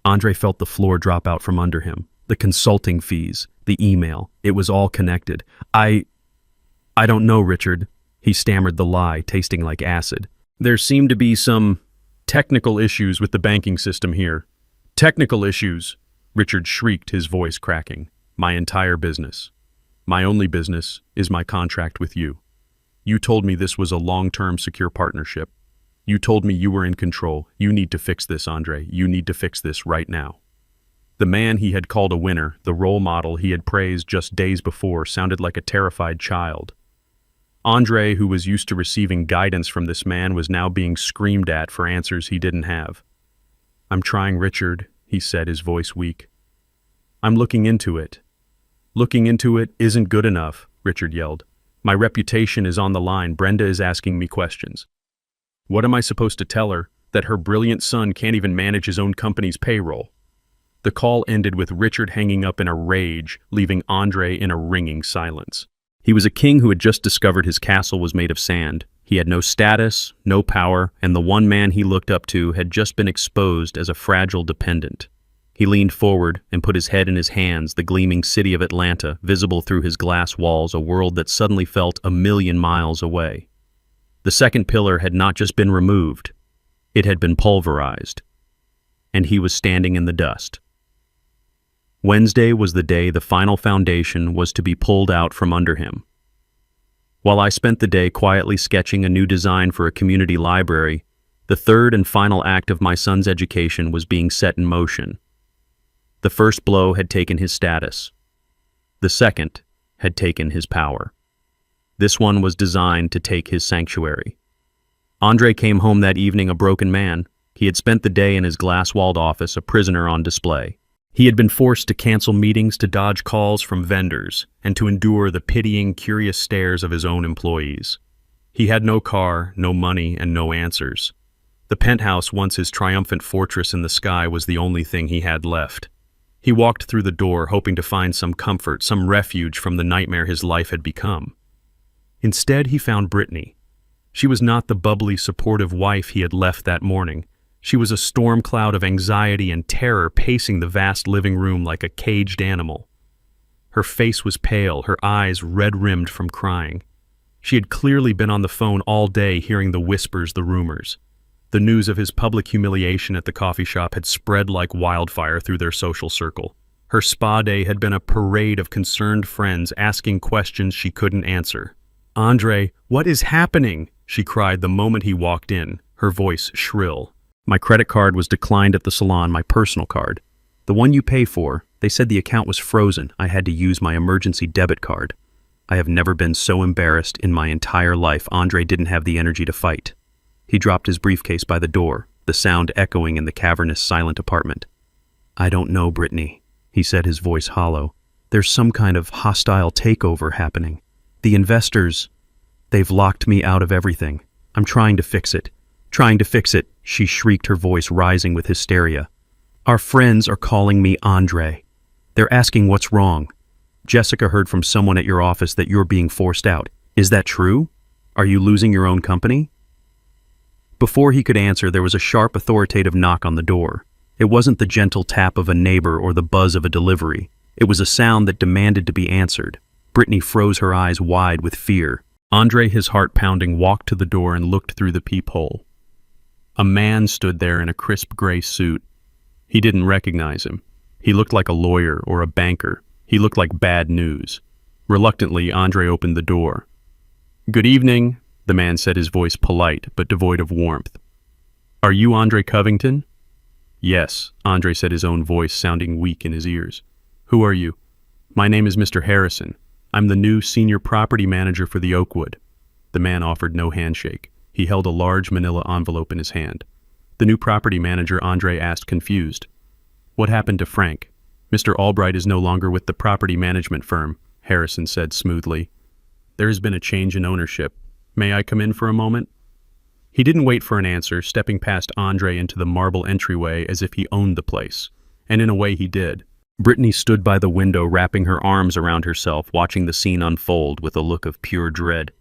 Andre felt the floor drop out from under him. The consulting fees, the email, it was all connected. I don't know, Richard." He stammered the lie, tasting like acid. "There seem to be some technical issues with the banking system here." "Technical issues?" Richard shrieked, his voice cracking. "My entire business. My only business is my contract with you. You told me this was a long-term secure partnership. You told me you were in control. You need to fix this, Andre. You need to fix this right now." The man he had called a winner, the role model he had praised just days before, sounded like a terrified child. Andre, who was used to receiving guidance from this man, was now being screamed at for answers he didn't have. "I'm trying, Richard," he said, his voice weak. "I'm looking into it." "Looking into it isn't good enough," Richard yelled. "My reputation is on the line. Brenda is asking me questions. What am I supposed to tell her? That her brilliant son can't even manage his own company's payroll?" The call ended with Richard hanging up in a rage, leaving Andre in a ringing silence. He was a king who had just discovered his castle was made of sand. He had no status, no power, and the one man he looked up to had just been exposed as a fragile dependent. He leaned forward and put his head in his hands, the gleaming city of Atlanta, visible through his glass walls, a world that suddenly felt 1,000,000 miles away. The second pillar had not just been removed, it had been pulverized, and he was standing in the dust. Wednesday was the day the final foundation was to be pulled out from under him. While I spent the day quietly sketching a new design for a community library, the third and final act of my son's education was being set in motion. The first blow had taken his status. The second had taken his power. This one was designed to take his sanctuary. Andre came home that evening a broken man. He had spent the day in his glass-walled office, a prisoner on display. He had been forced to cancel meetings, to dodge calls from vendors, and to endure the pitying, curious stares of his own employees. He had no car, no money, and no answers. The penthouse, once his triumphant fortress in the sky, was the only thing he had left. He walked through the door, hoping to find some comfort, some refuge from the nightmare his life had become. Instead, he found Brittany. She was not the bubbly, supportive wife he had left that morning. She was a storm cloud of anxiety and terror pacing the vast living room like a caged animal. Her face was pale, her eyes red-rimmed from crying. She had clearly been on the phone all day hearing the whispers, the rumors. The news of his public humiliation at the coffee shop had spread like wildfire through their social circle. Her spa day had been a parade of concerned friends asking questions she couldn't answer. "Andre, what is happening?" she cried the moment he walked in, her voice shrill. "My credit card was declined at the salon, my personal card. The one you pay for, they said the account was frozen. I had to use my emergency debit card. I have never been so embarrassed in my entire life." Andre didn't have the energy to fight. He dropped his briefcase by the door, the sound echoing in the cavernous, silent apartment. "I don't know, Brittany," he said, his voice hollow. "There's some kind of hostile takeover happening. The investors, they've locked me out of everything. I'm trying to fix it. Trying to fix it," she shrieked, her voice rising with hysteria. "Our friends are calling me Andre. They're asking what's wrong. Jessica heard from someone at your office that you're being forced out. Is that true? Are you losing your own company?" Before he could answer, there was a sharp, authoritative knock on the door. It wasn't the gentle tap of a neighbor or the buzz of a delivery. It was a sound that demanded to be answered. Brittany froze her eyes wide with fear. Andre, his heart pounding, walked to the door and looked through the peephole. A man stood there in a crisp gray suit. He didn't recognize him. He looked like a lawyer or a banker. He looked like bad news. Reluctantly, Andre opened the door. "Good evening," the man said, his voice polite but devoid of warmth. "Are you Andre Covington?" "Yes," Andre said, his own voice sounding weak in his ears. "Who are you?" "My name is Mr. Harrison. I'm the new senior property manager for the Oakwood." The man offered no handshake. He held a large manila envelope in his hand. "The new property manager?" Andre asked, confused. "What happened to Frank?" "Mr. Albright is no longer with the property management firm," Harrison said smoothly. "There has been a change in ownership. May I come in for a moment?" He didn't wait for an answer, stepping past Andre into the marble entryway as if he owned the place. And in a way he did. Brittany stood by the window, wrapping her arms around herself, watching the scene unfold with a look of pure dread.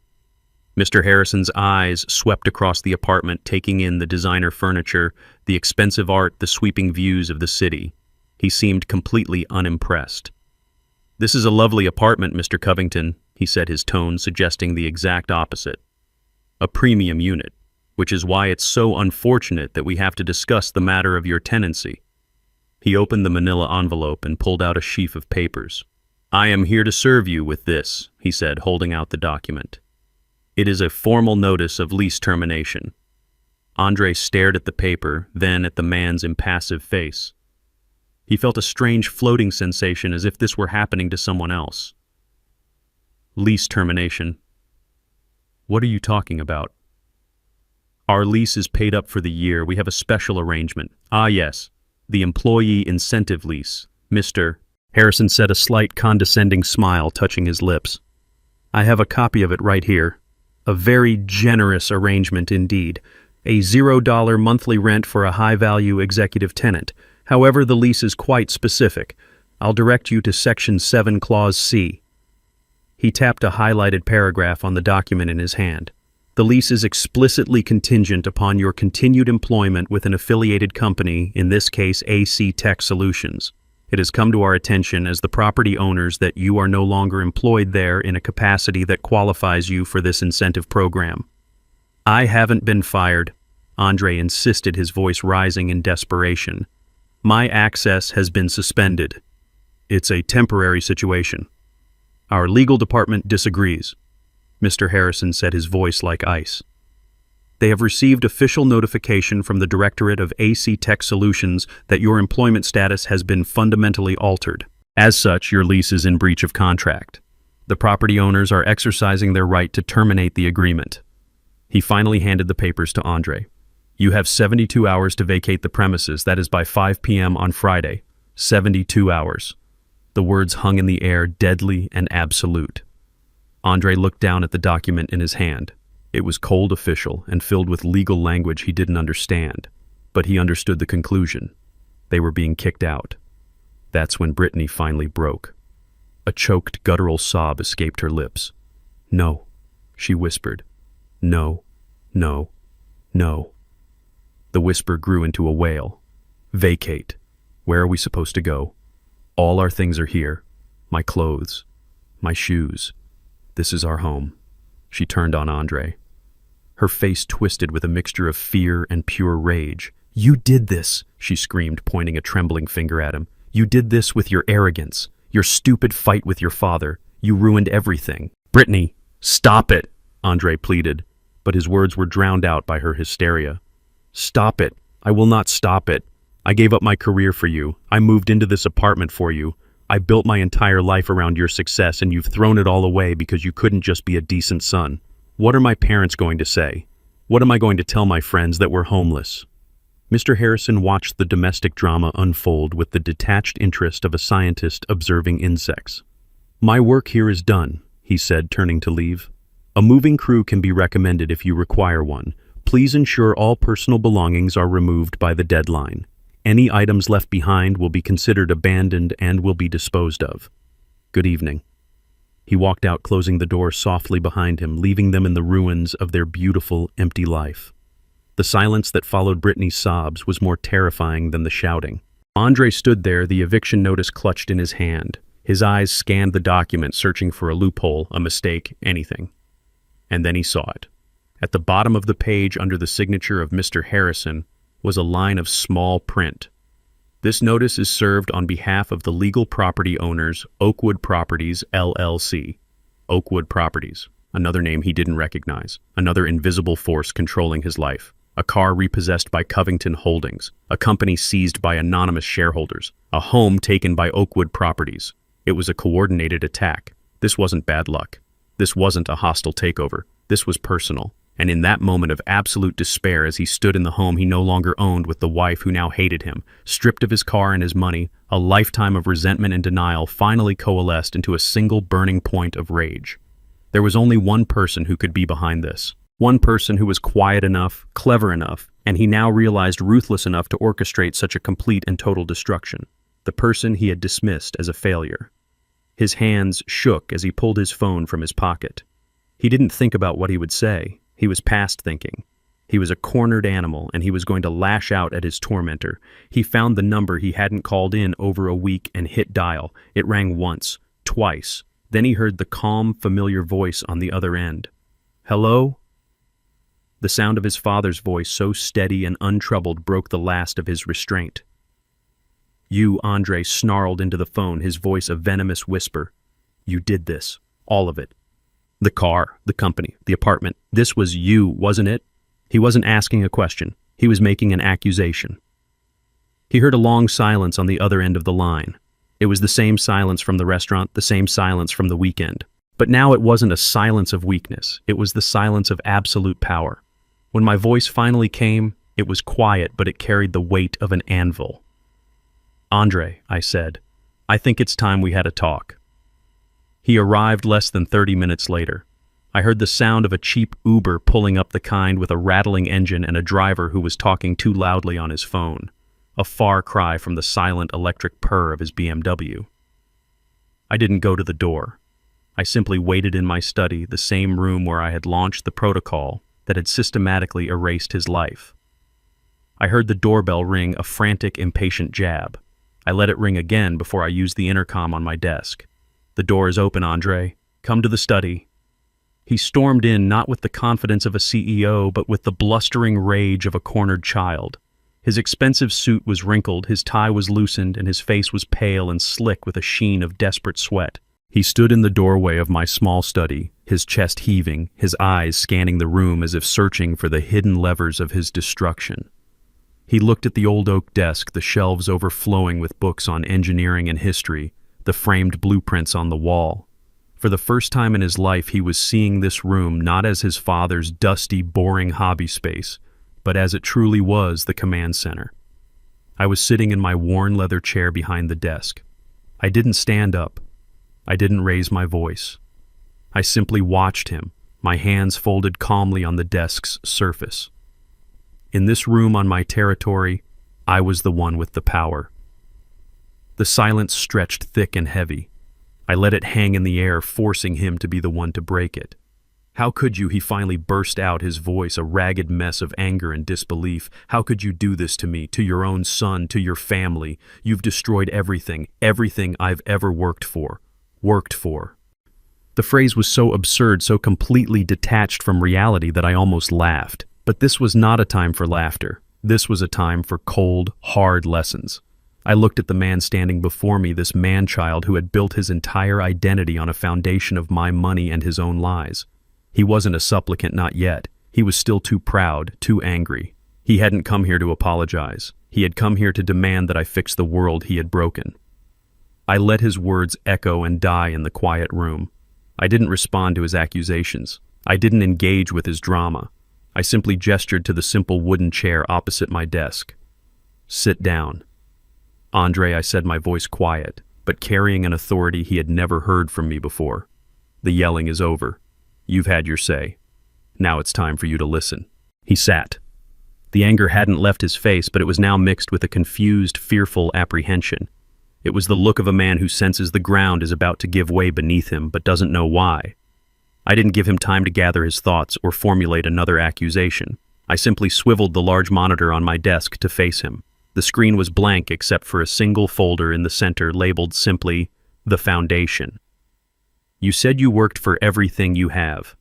Mr. Harrison's eyes swept across the apartment, taking in the designer furniture, the expensive art, the sweeping views of the city. He seemed completely unimpressed. "This is a lovely apartment, Mr. Covington," he said, his tone suggesting the exact opposite. "A premium unit, which is why it's so unfortunate that we have to discuss the matter of your tenancy." He opened the manila envelope and pulled out a sheaf of papers. "I am here to serve you with this," he said, holding out the document. "It is a formal notice of lease termination." Andre stared at the paper, then at the man's impassive face. He felt a strange floating sensation, as if this were happening to someone else. "Lease termination? What are you talking about?" "Our lease is paid up for the year. We have a special arrangement." "Ah, yes. The employee incentive lease, Mr. Harrison said, a slight condescending smile touching his lips. "I have a copy of it right here. A very generous arrangement indeed. A $0 monthly rent for a high-value executive tenant. However, the lease is quite specific. I'll direct you to Section 7, Clause C." He tapped a highlighted paragraph on the document in his hand. The lease is explicitly contingent upon your continued employment with an affiliated company, in this case AC Tech Solutions. It has come to our attention as the property owners that you are no longer employed there in a capacity that qualifies you for this incentive program. I haven't been fired, Andre insisted, his voice rising in desperation. My access has been suspended. It's a temporary situation. Our legal department disagrees, Mr. Harrison said, his voice like ice. They have received official notification from the Directorate of AC Tech Solutions that your employment status has been fundamentally altered. As such, your lease is in breach of contract. The property owners are exercising their right to terminate the agreement. He finally handed the papers to Andre. You have 72 hours to vacate the premises. That is by 5 p.m. on Friday. 72 hours. The words hung in the air, deadly and absolute. Andre looked down at the document in his hand. It was cold, official, and filled with legal language he didn't understand. But he understood the conclusion. They were being kicked out. That's when Brittany finally broke. A choked, guttural sob escaped her lips. No, she whispered. No, no, no. The whisper grew into a wail. Vacate. Where are we supposed to go? All our things are here. My clothes. My shoes. This is our home. She turned on Andre. Her face twisted with a mixture of fear and pure rage. You did this, she screamed, pointing a trembling finger at him. You did this with your arrogance, your stupid fight with your father. You ruined everything. Brittany, stop it, Andre pleaded, but his words were drowned out by her hysteria. Stop it. I will not stop it. I gave up my career for you. I moved into this apartment for you. I built my entire life around your success, and you've thrown it all away because you couldn't just be a decent son. What are my parents going to say? What am I going to tell my friends, that we're homeless? Mr. Harrison watched the domestic drama unfold with the detached interest of a scientist observing insects. My work here is done, he said, turning to leave. A moving crew can be recommended if you require one. Please ensure all personal belongings are removed by the deadline. Any items left behind will be considered abandoned and will be disposed of. Good evening. He walked out, closing the door softly behind him, leaving them in the ruins of their beautiful, empty life. The silence that followed Brittany's sobs was more terrifying than the shouting. Andre stood there, the eviction notice clutched in his hand. His eyes scanned the document, searching for a loophole, a mistake, anything. And then he saw it. At the bottom of the page, under the signature of Mr. Harrison, was a line of small print. This notice is served on behalf of the legal property owners, Oakwood Properties, LLC. Oakwood Properties, another name he didn't recognize, another invisible force controlling his life. A car repossessed by Covington Holdings, a company seized by anonymous shareholders, a home taken by Oakwood Properties. It was a coordinated attack. This wasn't bad luck. This wasn't a hostile takeover. This was personal. And in that moment of absolute despair, as he stood in the home he no longer owned with the wife who now hated him, stripped of his car and his money, a lifetime of resentment and denial finally coalesced into a single burning point of rage. There was only one person who could be behind this. One person who was quiet enough, clever enough, and he now realized ruthless enough to orchestrate such a complete and total destruction. The person he had dismissed as a failure. His hands shook as he pulled his phone from his pocket. He didn't think about what he would say. He was past thinking. He was a cornered animal, and he was going to lash out at his tormentor. He found the number he hadn't called in over a week and hit dial. It rang once, twice. Then he heard the calm, familiar voice on the other end. Hello? The sound of his father's voice, so steady and untroubled, broke the last of his restraint. You, Andre snarled into the phone, his voice a venomous whisper. You did this. All of it. The car, the company, the apartment. This was you, wasn't it? He wasn't asking a question. He was making an accusation. He heard a long silence on the other end of the line. It was the same silence from the restaurant, the same silence from the weekend. But now it wasn't a silence of weakness. It was the silence of absolute power. When my voice finally came, it was quiet, but it carried the weight of an anvil. Andre, I said, I think it's time we had a talk. He arrived less than 30 minutes later. I heard the sound of a cheap Uber pulling up, the kind with a rattling engine and a driver who was talking too loudly on his phone, a far cry from the silent electric purr of his BMW. I didn't go to the door. I simply waited in my study, the same room where I had launched the protocol that had systematically erased his life. I heard the doorbell ring, a frantic, impatient jab. I let it ring again before I used the intercom on my desk. "The door is open, Andre. Come to the study." He stormed in, not with the confidence of a CEO, but with the blustering rage of a cornered child. His expensive suit was wrinkled, his tie was loosened, and his face was pale and slick with a sheen of desperate sweat. He stood in the doorway of my small study, his chest heaving, his eyes scanning the room as if searching for the hidden levers of his destruction. He looked at the old oak desk, the shelves overflowing with books on engineering and history, the framed blueprints on the wall. For the first time in his life, he was seeing this room not as his father's dusty, boring hobby space, but as it truly was, the command center. I was sitting in my worn leather chair behind the desk. I didn't stand up. I didn't raise my voice. I simply watched him, my hands folded calmly on the desk's surface. In this room on my territory, I was the one with the power. The silence stretched thick and heavy. I let it hang in the air, forcing him to be the one to break it. "How could you?" he finally burst out, his voice a ragged mess of anger and disbelief. "How could you do this to me, to your own son, to your family? You've destroyed everything, everything I've ever worked for. The phrase was so absurd, so completely detached from reality that I almost laughed. But this was not a time for laughter. This was a time for cold, hard lessons. I looked at the man standing before me, this man-child who had built his entire identity on a foundation of my money and his own lies. He wasn't a supplicant, not yet. He was still too proud, too angry. He hadn't come here to apologize. He had come here to demand that I fix the world he had broken. I let his words echo and die in the quiet room. I didn't respond to his accusations. I didn't engage with his drama. I simply gestured to the simple wooden chair opposite my desk. "Sit down." "Andre," I said, my voice quiet, but carrying an authority he had never heard from me before. "The yelling is over. You've had your say. Now it's time for you to listen." He sat. The anger hadn't left his face, but it was now mixed with a confused, fearful apprehension. It was the look of a man who senses the ground is about to give way beneath him, but doesn't know why. I didn't give him time to gather his thoughts or formulate another accusation. I simply swiveled the large monitor on my desk to face him. The screen was blank except for a single folder in the center labeled simply, "The Foundation." "You said you worked for everything you have."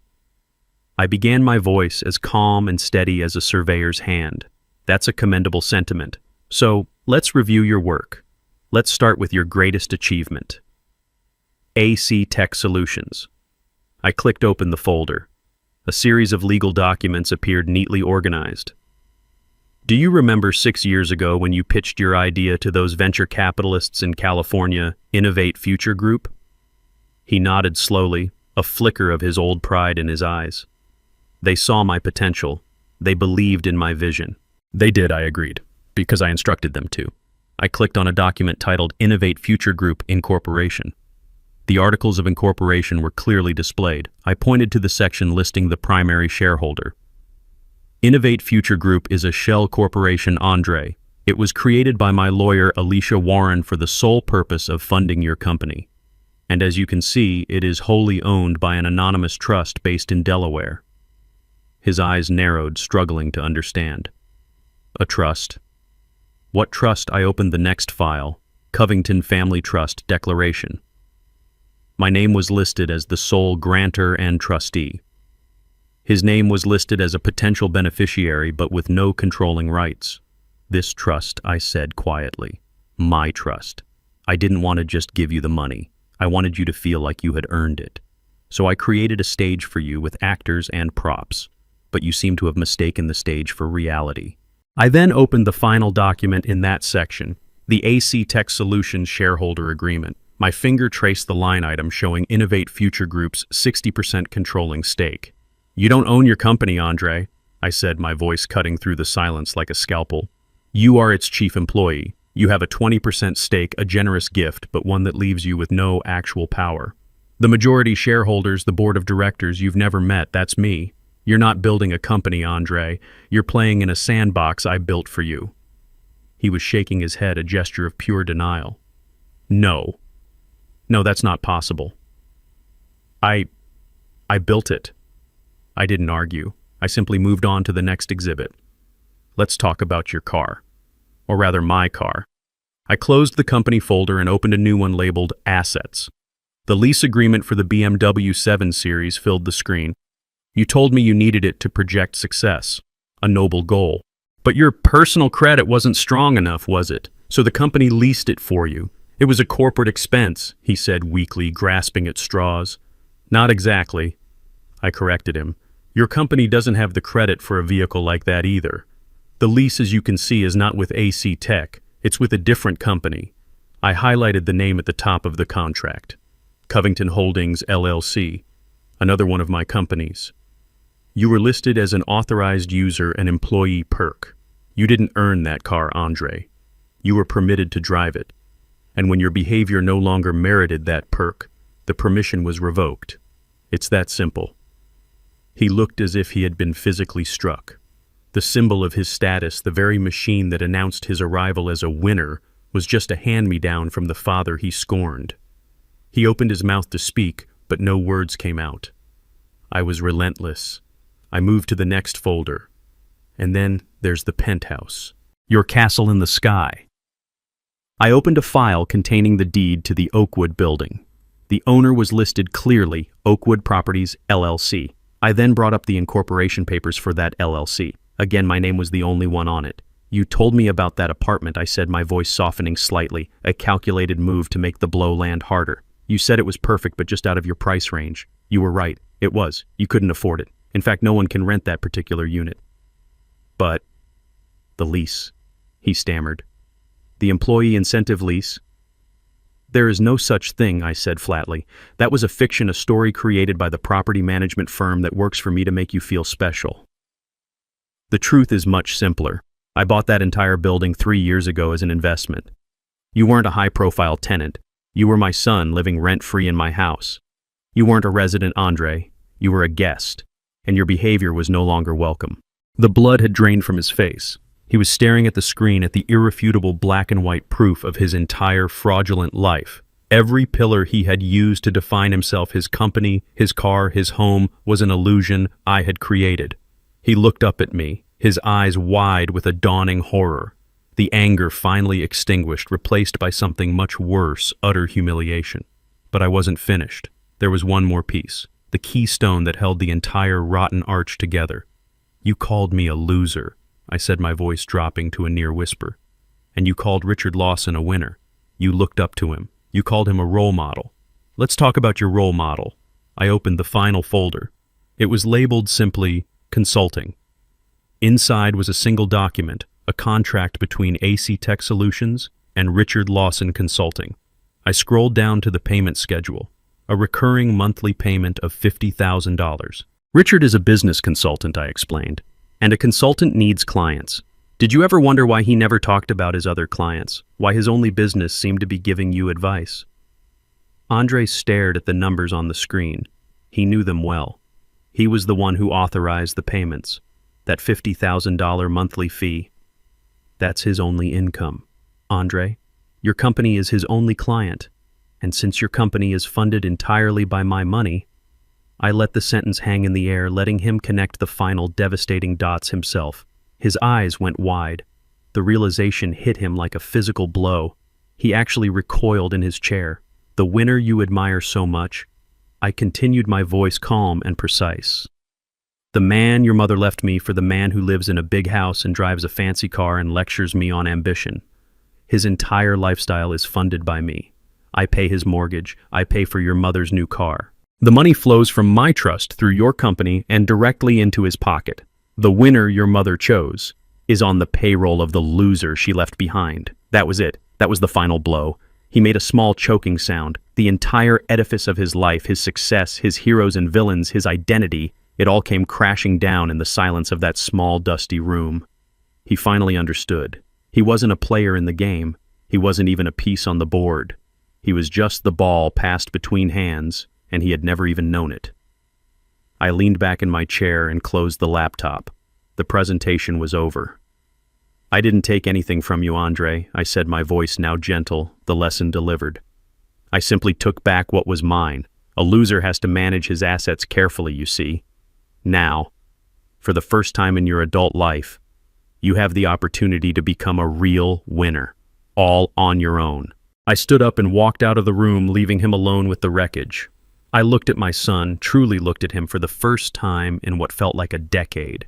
I began, my voice as calm and steady as a surveyor's hand. "That's a commendable sentiment. So, let's review your work. Let's start with your greatest achievement. AC Tech Solutions." I clicked open the folder. A series of legal documents appeared neatly organized. "Do you remember 6 years ago when you pitched your idea to those venture capitalists in California, Innovate Future Group?" He nodded slowly, a flicker of his old pride in his eyes. "They saw my potential. They believed in my vision." "They did," I agreed, "because I instructed them to." I clicked on a document titled Innovate Future Group Incorporation. The articles of incorporation were clearly displayed. I pointed to the section listing the primary shareholder. "Innovate Future Group is a shell corporation, Andre. It was created by my lawyer, Alicia Warren, for the sole purpose of funding your company. And as you can see, it is wholly owned by an anonymous trust based in Delaware." His eyes narrowed, struggling to understand. "A trust? What trust?" I opened the next file, Covington Family Trust Declaration. My name was listed as the sole grantor and trustee. His name was listed as a potential beneficiary, but with no controlling rights. "This trust," I said quietly. "My trust. I didn't want to just give you the money. I wanted you to feel like you had earned it. So I created a stage for you with actors and props, but you seem to have mistaken the stage for reality." I then opened the final document in that section, the AC Tech Solutions Shareholder Agreement. My finger traced the line item showing Innovate Future Group's 60% controlling stake. "You don't own your company, Andre," I said, my voice cutting through the silence like a scalpel. "You are its chief employee. You have a 20% stake, a generous gift, but one that leaves you with no actual power. The majority shareholders, the board of directors, you've never met. That's me. You're not building a company, Andre. You're playing in a sandbox I built for you." He was shaking his head, a gesture of pure denial. No, that's not possible." I built it. I didn't argue. I simply moved on to the next exhibit. Let's talk about your car. Or rather, my car. I closed the company folder and opened a new one labeled Assets. The lease agreement for the BMW 7 Series filled the screen. You told me you needed it to project success, a noble goal. But your personal credit wasn't strong enough, was it? So the company leased it for you. It was a corporate expense, he said weakly, grasping at straws. Not exactly, I corrected him. Your company doesn't have the credit for a vehicle like that either. The lease, as you can see, is not with AC Tech. It's with a different company. I highlighted the name at the top of the contract. Covington Holdings, LLC, another one of my companies. You were listed as an authorized user and employee perk. You didn't earn that car, Andre. You were permitted to drive it. And when your behavior no longer merited that perk, the permission was revoked. It's that simple. He looked as if he had been physically struck. The symbol of his status, the very machine that announced his arrival as a winner, was just a hand-me-down from the father he scorned. He opened his mouth to speak, but no words came out. I was relentless. I moved to the next folder. And then there's the penthouse. Your castle in the sky. I opened a file containing the deed to the Oakwood building. The owner was listed clearly, Oakwood Properties, LLC. I then brought up the incorporation papers for that LLC. Again, my name was the only one on it. You told me about that apartment, I said, my voice softening slightly, a calculated move to make the blow land harder. You said it was perfect, but just out of your price range. You were right. It was. You couldn't afford it. In fact, no one can rent that particular unit. But the lease, he stammered. The employee incentive lease? There is no such thing, I said flatly. That was a fiction, a story created by the property management firm that works for me to make you feel special. The truth is much simpler. I bought that entire building 3 years ago as an investment. You weren't a high-profile tenant. You were my son living rent-free in my house. You weren't a resident, Andre. You were a guest, and your behavior was no longer welcome. The blood had drained from his face. He was staring at the screen at the irrefutable black and white proof of his entire fraudulent life. Every pillar he had used to define himself, his company, his car, his home, was an illusion I had created. He looked up at me, his eyes wide with a dawning horror. The anger finally extinguished, replaced by something much worse, utter humiliation. But I wasn't finished. There was one more piece, the keystone that held the entire rotten arch together. You called me a loser, I said, my voice dropping to a near whisper. And you called Richard Lawson a winner. You looked up to him. You called him a role model. Let's talk about your role model. I opened the final folder. It was labeled simply, Consulting. Inside was a single document, a contract between AC Tech Solutions and Richard Lawson Consulting. I scrolled down to the payment schedule, a recurring monthly payment of $50,000. Richard is a business consultant, I explained. And a consultant needs clients. Did you ever wonder why he never talked about his other clients? Why his only business seemed to be giving you advice? Andre stared at the numbers on the screen. He knew them well. He was the one who authorized the payments. That $50,000 monthly fee. That's his only income. Andre, your company is his only client. And since your company is funded entirely by my money, I let the sentence hang in the air, letting him connect the final devastating dots himself. His eyes went wide. The realization hit him like a physical blow. He actually recoiled in his chair. The winner you admire so much? I continued, my voice calm and precise. The man your mother left me for the man who lives in a big house and drives a fancy car and lectures me on ambition. His entire lifestyle is funded by me. I pay his mortgage. I pay for your mother's new car. The money flows from my trust through your company and directly into his pocket. The winner your mother chose is on the payroll of the loser she left behind. That was it. That was the final blow. He made a small choking sound. The entire edifice of his life, his success, his heroes and villains, his identity, it all came crashing down in the silence of that small, dusty room. He finally understood. He wasn't a player in the game. He wasn't even a piece on the board. He was just the ball passed between hands, and he had never even known it. I leaned back in my chair and closed the laptop. The presentation was over. I didn't take anything from you, Andre, I said, my voice now gentle, the lesson delivered. I simply took back what was mine, A loser has to manage his assets carefully, you see. Now, for the first time in your adult life, you have the opportunity to become a real winner, all on your own. I stood up and walked out of the room, leaving him alone with the wreckage. I looked at my son, truly looked at him for the first time in what felt like a decade.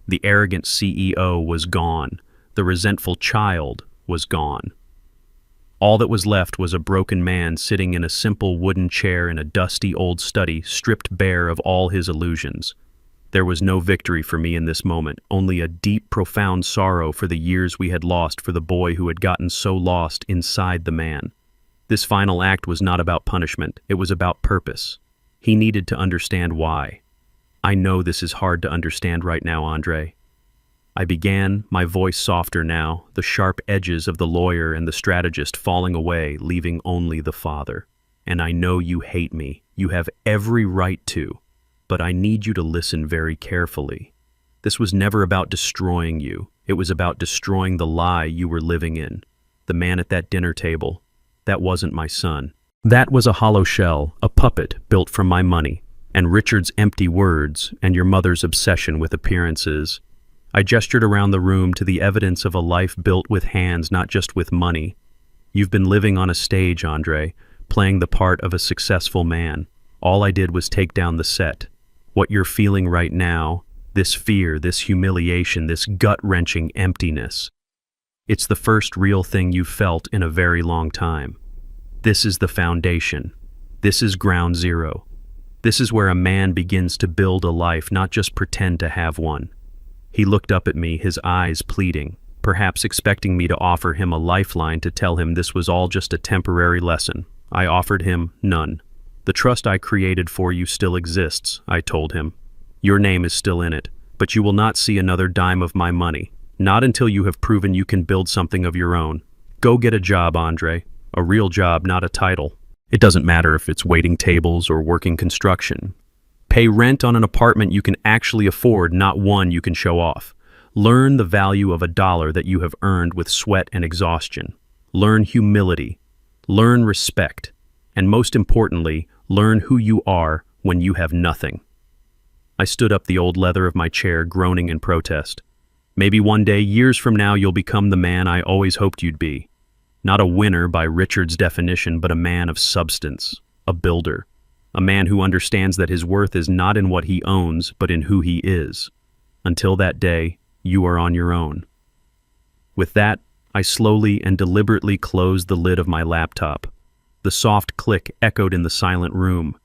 The arrogant CEO was gone. The resentful child was gone. All that was left was a broken man sitting in a simple wooden chair in a dusty old study, stripped bare of all his illusions. There was no victory for me in this moment, only a deep, profound sorrow for the years we had lost for the boy who had gotten so lost inside the man. This final act was not about punishment, it was about purpose. He needed to understand why. I know this is hard to understand right now, Andre. I began, my voice softer now, the sharp edges of the lawyer and the strategist falling away, leaving only the father. And I know you hate me. You have every right to. But I need you to listen very carefully. This was never about destroying you. It was about destroying the lie you were living in. The man at that dinner table, that wasn't my son. That was a hollow shell, a puppet built from my money, and Richard's empty words, and your mother's obsession with appearances. I gestured around the room to the evidence of a life built with hands, not just with money. You've been living on a stage, Andre, playing the part of a successful man. All I did was take down the set. What you're feeling right now, this fear, this humiliation, this gut-wrenching emptiness, it's the first real thing you've felt in a very long time. This is the foundation. This is ground zero. This is where a man begins to build a life, not just pretend to have one. He looked up at me, his eyes pleading, perhaps expecting me to offer him a lifeline to tell him this was all just a temporary lesson. I offered him none. The trust I created for you still exists, I told him. Your name is still in it, but you will not see another dime of my money, not until you have proven you can build something of your own. Go get a job, Andre. A real job, not a title. It doesn't matter if it's waiting tables or working construction. Pay rent on an apartment you can actually afford, not one you can show off. Learn the value of $1 that you have earned with sweat and exhaustion. Learn humility. Learn respect. And most importantly, learn who you are when you have nothing. I stood up the old leather of my chair, groaning in protest. Maybe one day, years from now, you'll become the man I always hoped you'd be. Not a winner by Richard's definition, but a man of substance, a builder. A man who understands that his worth is not in what he owns, but in who he is. Until that day, you are on your own. With that, I slowly and deliberately closed the lid of my laptop. The soft click echoed in the silent room.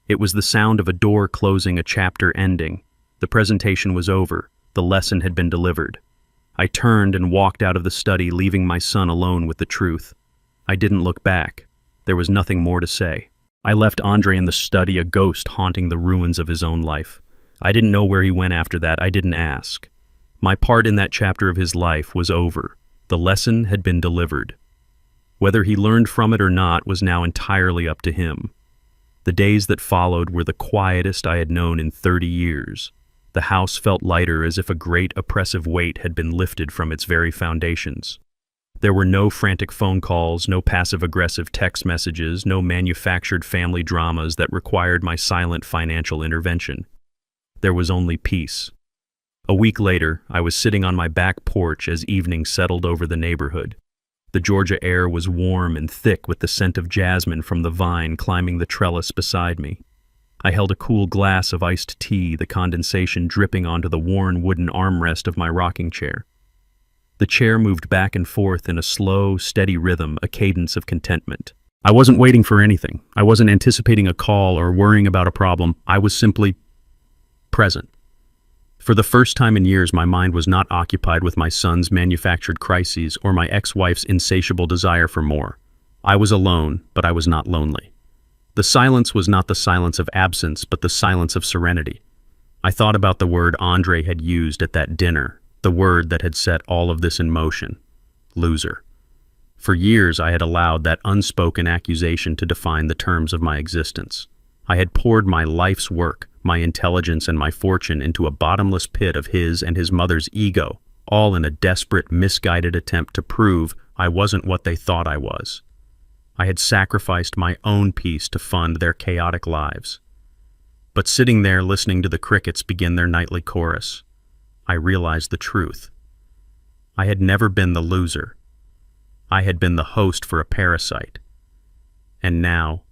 It was the sound of a door closing, a chapter ending. The presentation was over. The lesson had been delivered. I turned and walked out of the study, leaving my son alone with the truth. I didn't look back. There was nothing more to say. I left Andre in the study, a ghost haunting the ruins of his own life. I didn't know where he went after that. I didn't ask. My part in that chapter of his life was over. The lesson had been delivered. Whether he learned from it or not was now entirely up to him. The days that followed were the quietest I had known in 30 years. The house felt lighter, as if a great oppressive weight had been lifted from its very foundations. There were no frantic phone calls, no passive-aggressive text messages, no manufactured family dramas that required my silent financial intervention. There was only peace. A week later, I was sitting on my back porch as evening settled over the neighborhood. The Georgia air was warm and thick with the scent of jasmine from the vine climbing the trellis beside me. I held a cool glass of iced tea, the condensation dripping onto the worn wooden armrest of my rocking chair. The chair moved back and forth in a slow, steady rhythm, a cadence of contentment. I wasn't waiting for anything. I wasn't anticipating a call or worrying about a problem. I was simply present. For the first time in years, my mind was not occupied with my son's manufactured crises or my ex-wife's insatiable desire for more. I was alone, but I was not lonely. The silence was not the silence of absence, but the silence of serenity. I thought about the word Andre had used at that dinner, the word that had set all of this in motion: loser. For years, I had allowed that unspoken accusation to define the terms of my existence. I had poured my life's work, my intelligence, and my fortune into a bottomless pit of his and his mother's ego, all in a desperate, misguided attempt to prove I wasn't what they thought I was. I had sacrificed my own peace to fund their chaotic lives. But sitting there listening to the crickets begin their nightly chorus, I realized the truth. I had never been the loser. I had been the host for a parasite. And now,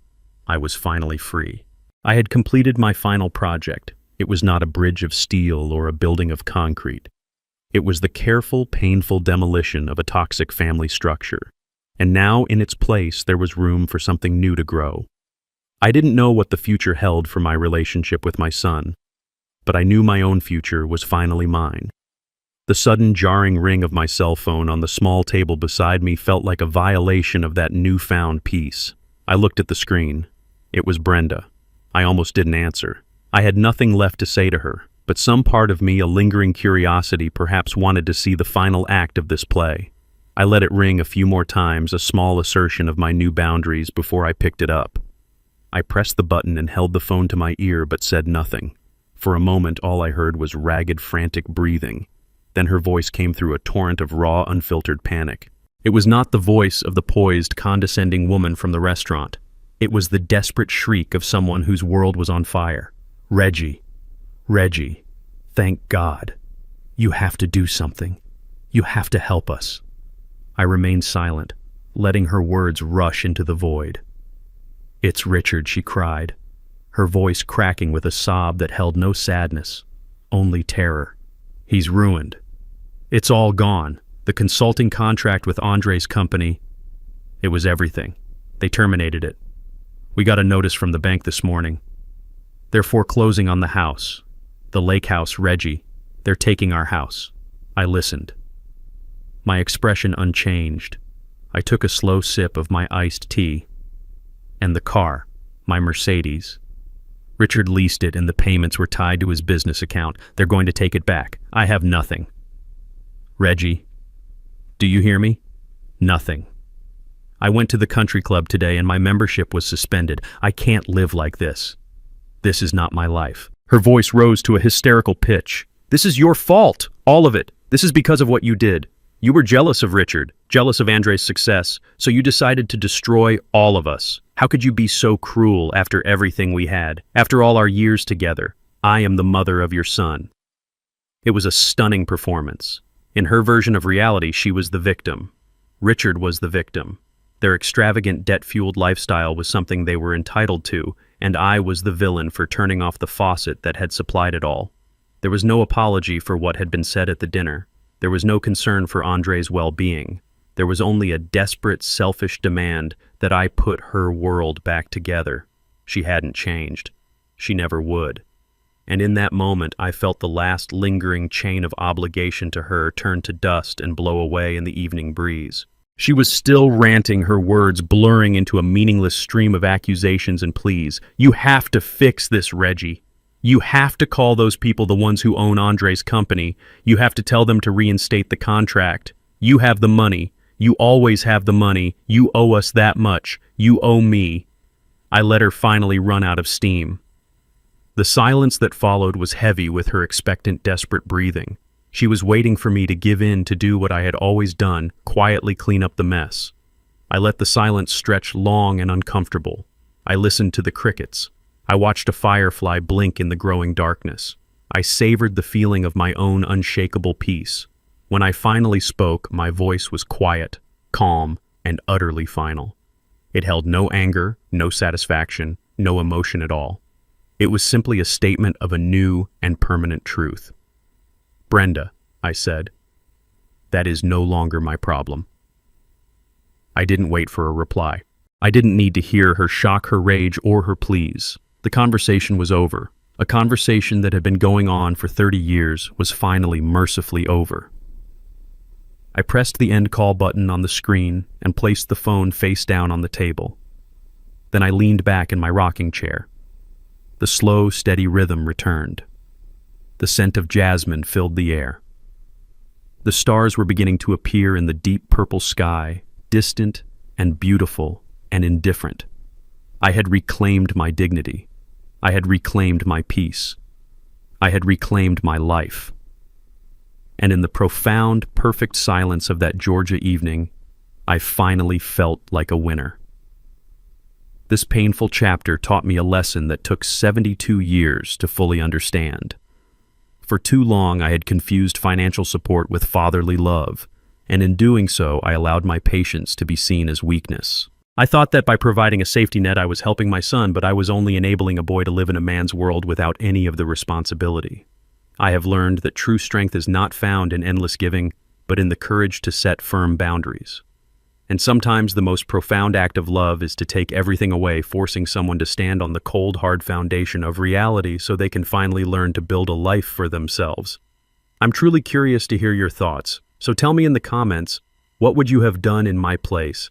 I was finally free. I had completed my final project. It was not a bridge of steel or a building of concrete. It was the careful, painful demolition of a toxic family structure. And now, in its place, there was room for something new to grow. I didn't know what the future held for my relationship with my son, but I knew my own future was finally mine. The sudden jarring ring of my cell phone on the small table beside me felt like a violation of that newfound peace. I looked at the screen. It was Brenda. I almost didn't answer. I had nothing left to say to her, but some part of me, a lingering curiosity, perhaps wanted to see the final act of this play. I let it ring a few more times, a small assertion of my new boundaries, before I picked it up. I pressed the button and held the phone to my ear but said nothing. For a moment, all I heard was ragged, frantic breathing. Then her voice came through a torrent of raw, unfiltered panic. It was not the voice of the poised, condescending woman from the restaurant. It was the desperate shriek of someone whose world was on fire. Reggie. Reggie. Thank God. You have to do something. You have to help us. I remained silent, letting her words rush into the void. It's Richard, she cried, her voice cracking with a sob that held no sadness, only terror. He's ruined. It's all gone. The consulting contract with Andre's company. It was everything. They terminated it. We got a notice from the bank this morning. They're foreclosing on the house. The lake house, Reggie. They're taking our house. I listened. My expression unchanged. I took a slow sip of my iced tea. And the car, my Mercedes. Richard leased it and the payments were tied to his business account. They're going to take it back. I have nothing. Reggie, do you hear me? Nothing. I went to the country club today and my membership was suspended. I can't live like this. This is not my life. Her voice rose to a hysterical pitch. This is your fault, all of it. This is because of what you did. You were jealous of Richard, jealous of Andre's success, so you decided to destroy all of us. How could you be so cruel after everything we had, after all our years together? I am the mother of your son. It was a stunning performance. In her version of reality, she was the victim. Richard was the victim. Their extravagant, debt-fueled lifestyle was something they were entitled to, and I was the villain for turning off the faucet that had supplied it all. There was no apology for what had been said at the dinner. There was no concern for Andre's well-being. There was only a desperate, selfish demand that I put her world back together. She hadn't changed. She never would. And in that moment, I felt the last lingering chain of obligation to her turn to dust and blow away in the evening breeze. She was still ranting, her words blurring into a meaningless stream of accusations and pleas. You have to fix this, Reggie. You have to call those people the ones who own Andre's company. You have to tell them to reinstate the contract. You have the money. You always have the money. You owe us that much. You owe me. I let her finally run out of steam. The silence that followed was heavy with her expectant, desperate breathing. She was waiting for me to give in, to do what I had always done, quietly clean up the mess. I let the silence stretch long and uncomfortable. I listened to the crickets. I watched a firefly blink in the growing darkness. I savored the feeling of my own unshakable peace. When I finally spoke, my voice was quiet, calm, and utterly final. It held no anger, no satisfaction, no emotion at all. It was simply a statement of a new and permanent truth. Brenda, I said, that is no longer my problem. I didn't wait for a reply. I didn't need to hear her shock, her rage, or her pleas. The conversation was over. A conversation that had been going on for 30 years was finally mercifully over. I pressed the end call button on the screen and placed the phone face down on the table. Then I leaned back in my rocking chair. The slow, steady rhythm returned. The scent of jasmine filled the air. The stars were beginning to appear in the deep purple sky, distant and beautiful and indifferent. I had reclaimed my dignity. I had reclaimed my peace. I had reclaimed my life. And in the profound, perfect silence of that Georgia evening, I finally felt like a winner. This painful chapter taught me a lesson that took 72 years to fully understand. For too long, I had confused financial support with fatherly love, and in doing so, I allowed my patience to be seen as weakness. I thought that by providing a safety net, I was helping my son, but I was only enabling a boy to live in a man's world without any of the responsibility. I have learned that true strength is not found in endless giving, but in the courage to set firm boundaries. And sometimes the most profound act of love is to take everything away, forcing someone to stand on the cold, hard foundation of reality so they can finally learn to build a life for themselves. I'm truly curious to hear your thoughts, so tell me in the comments, what would you have done in my place?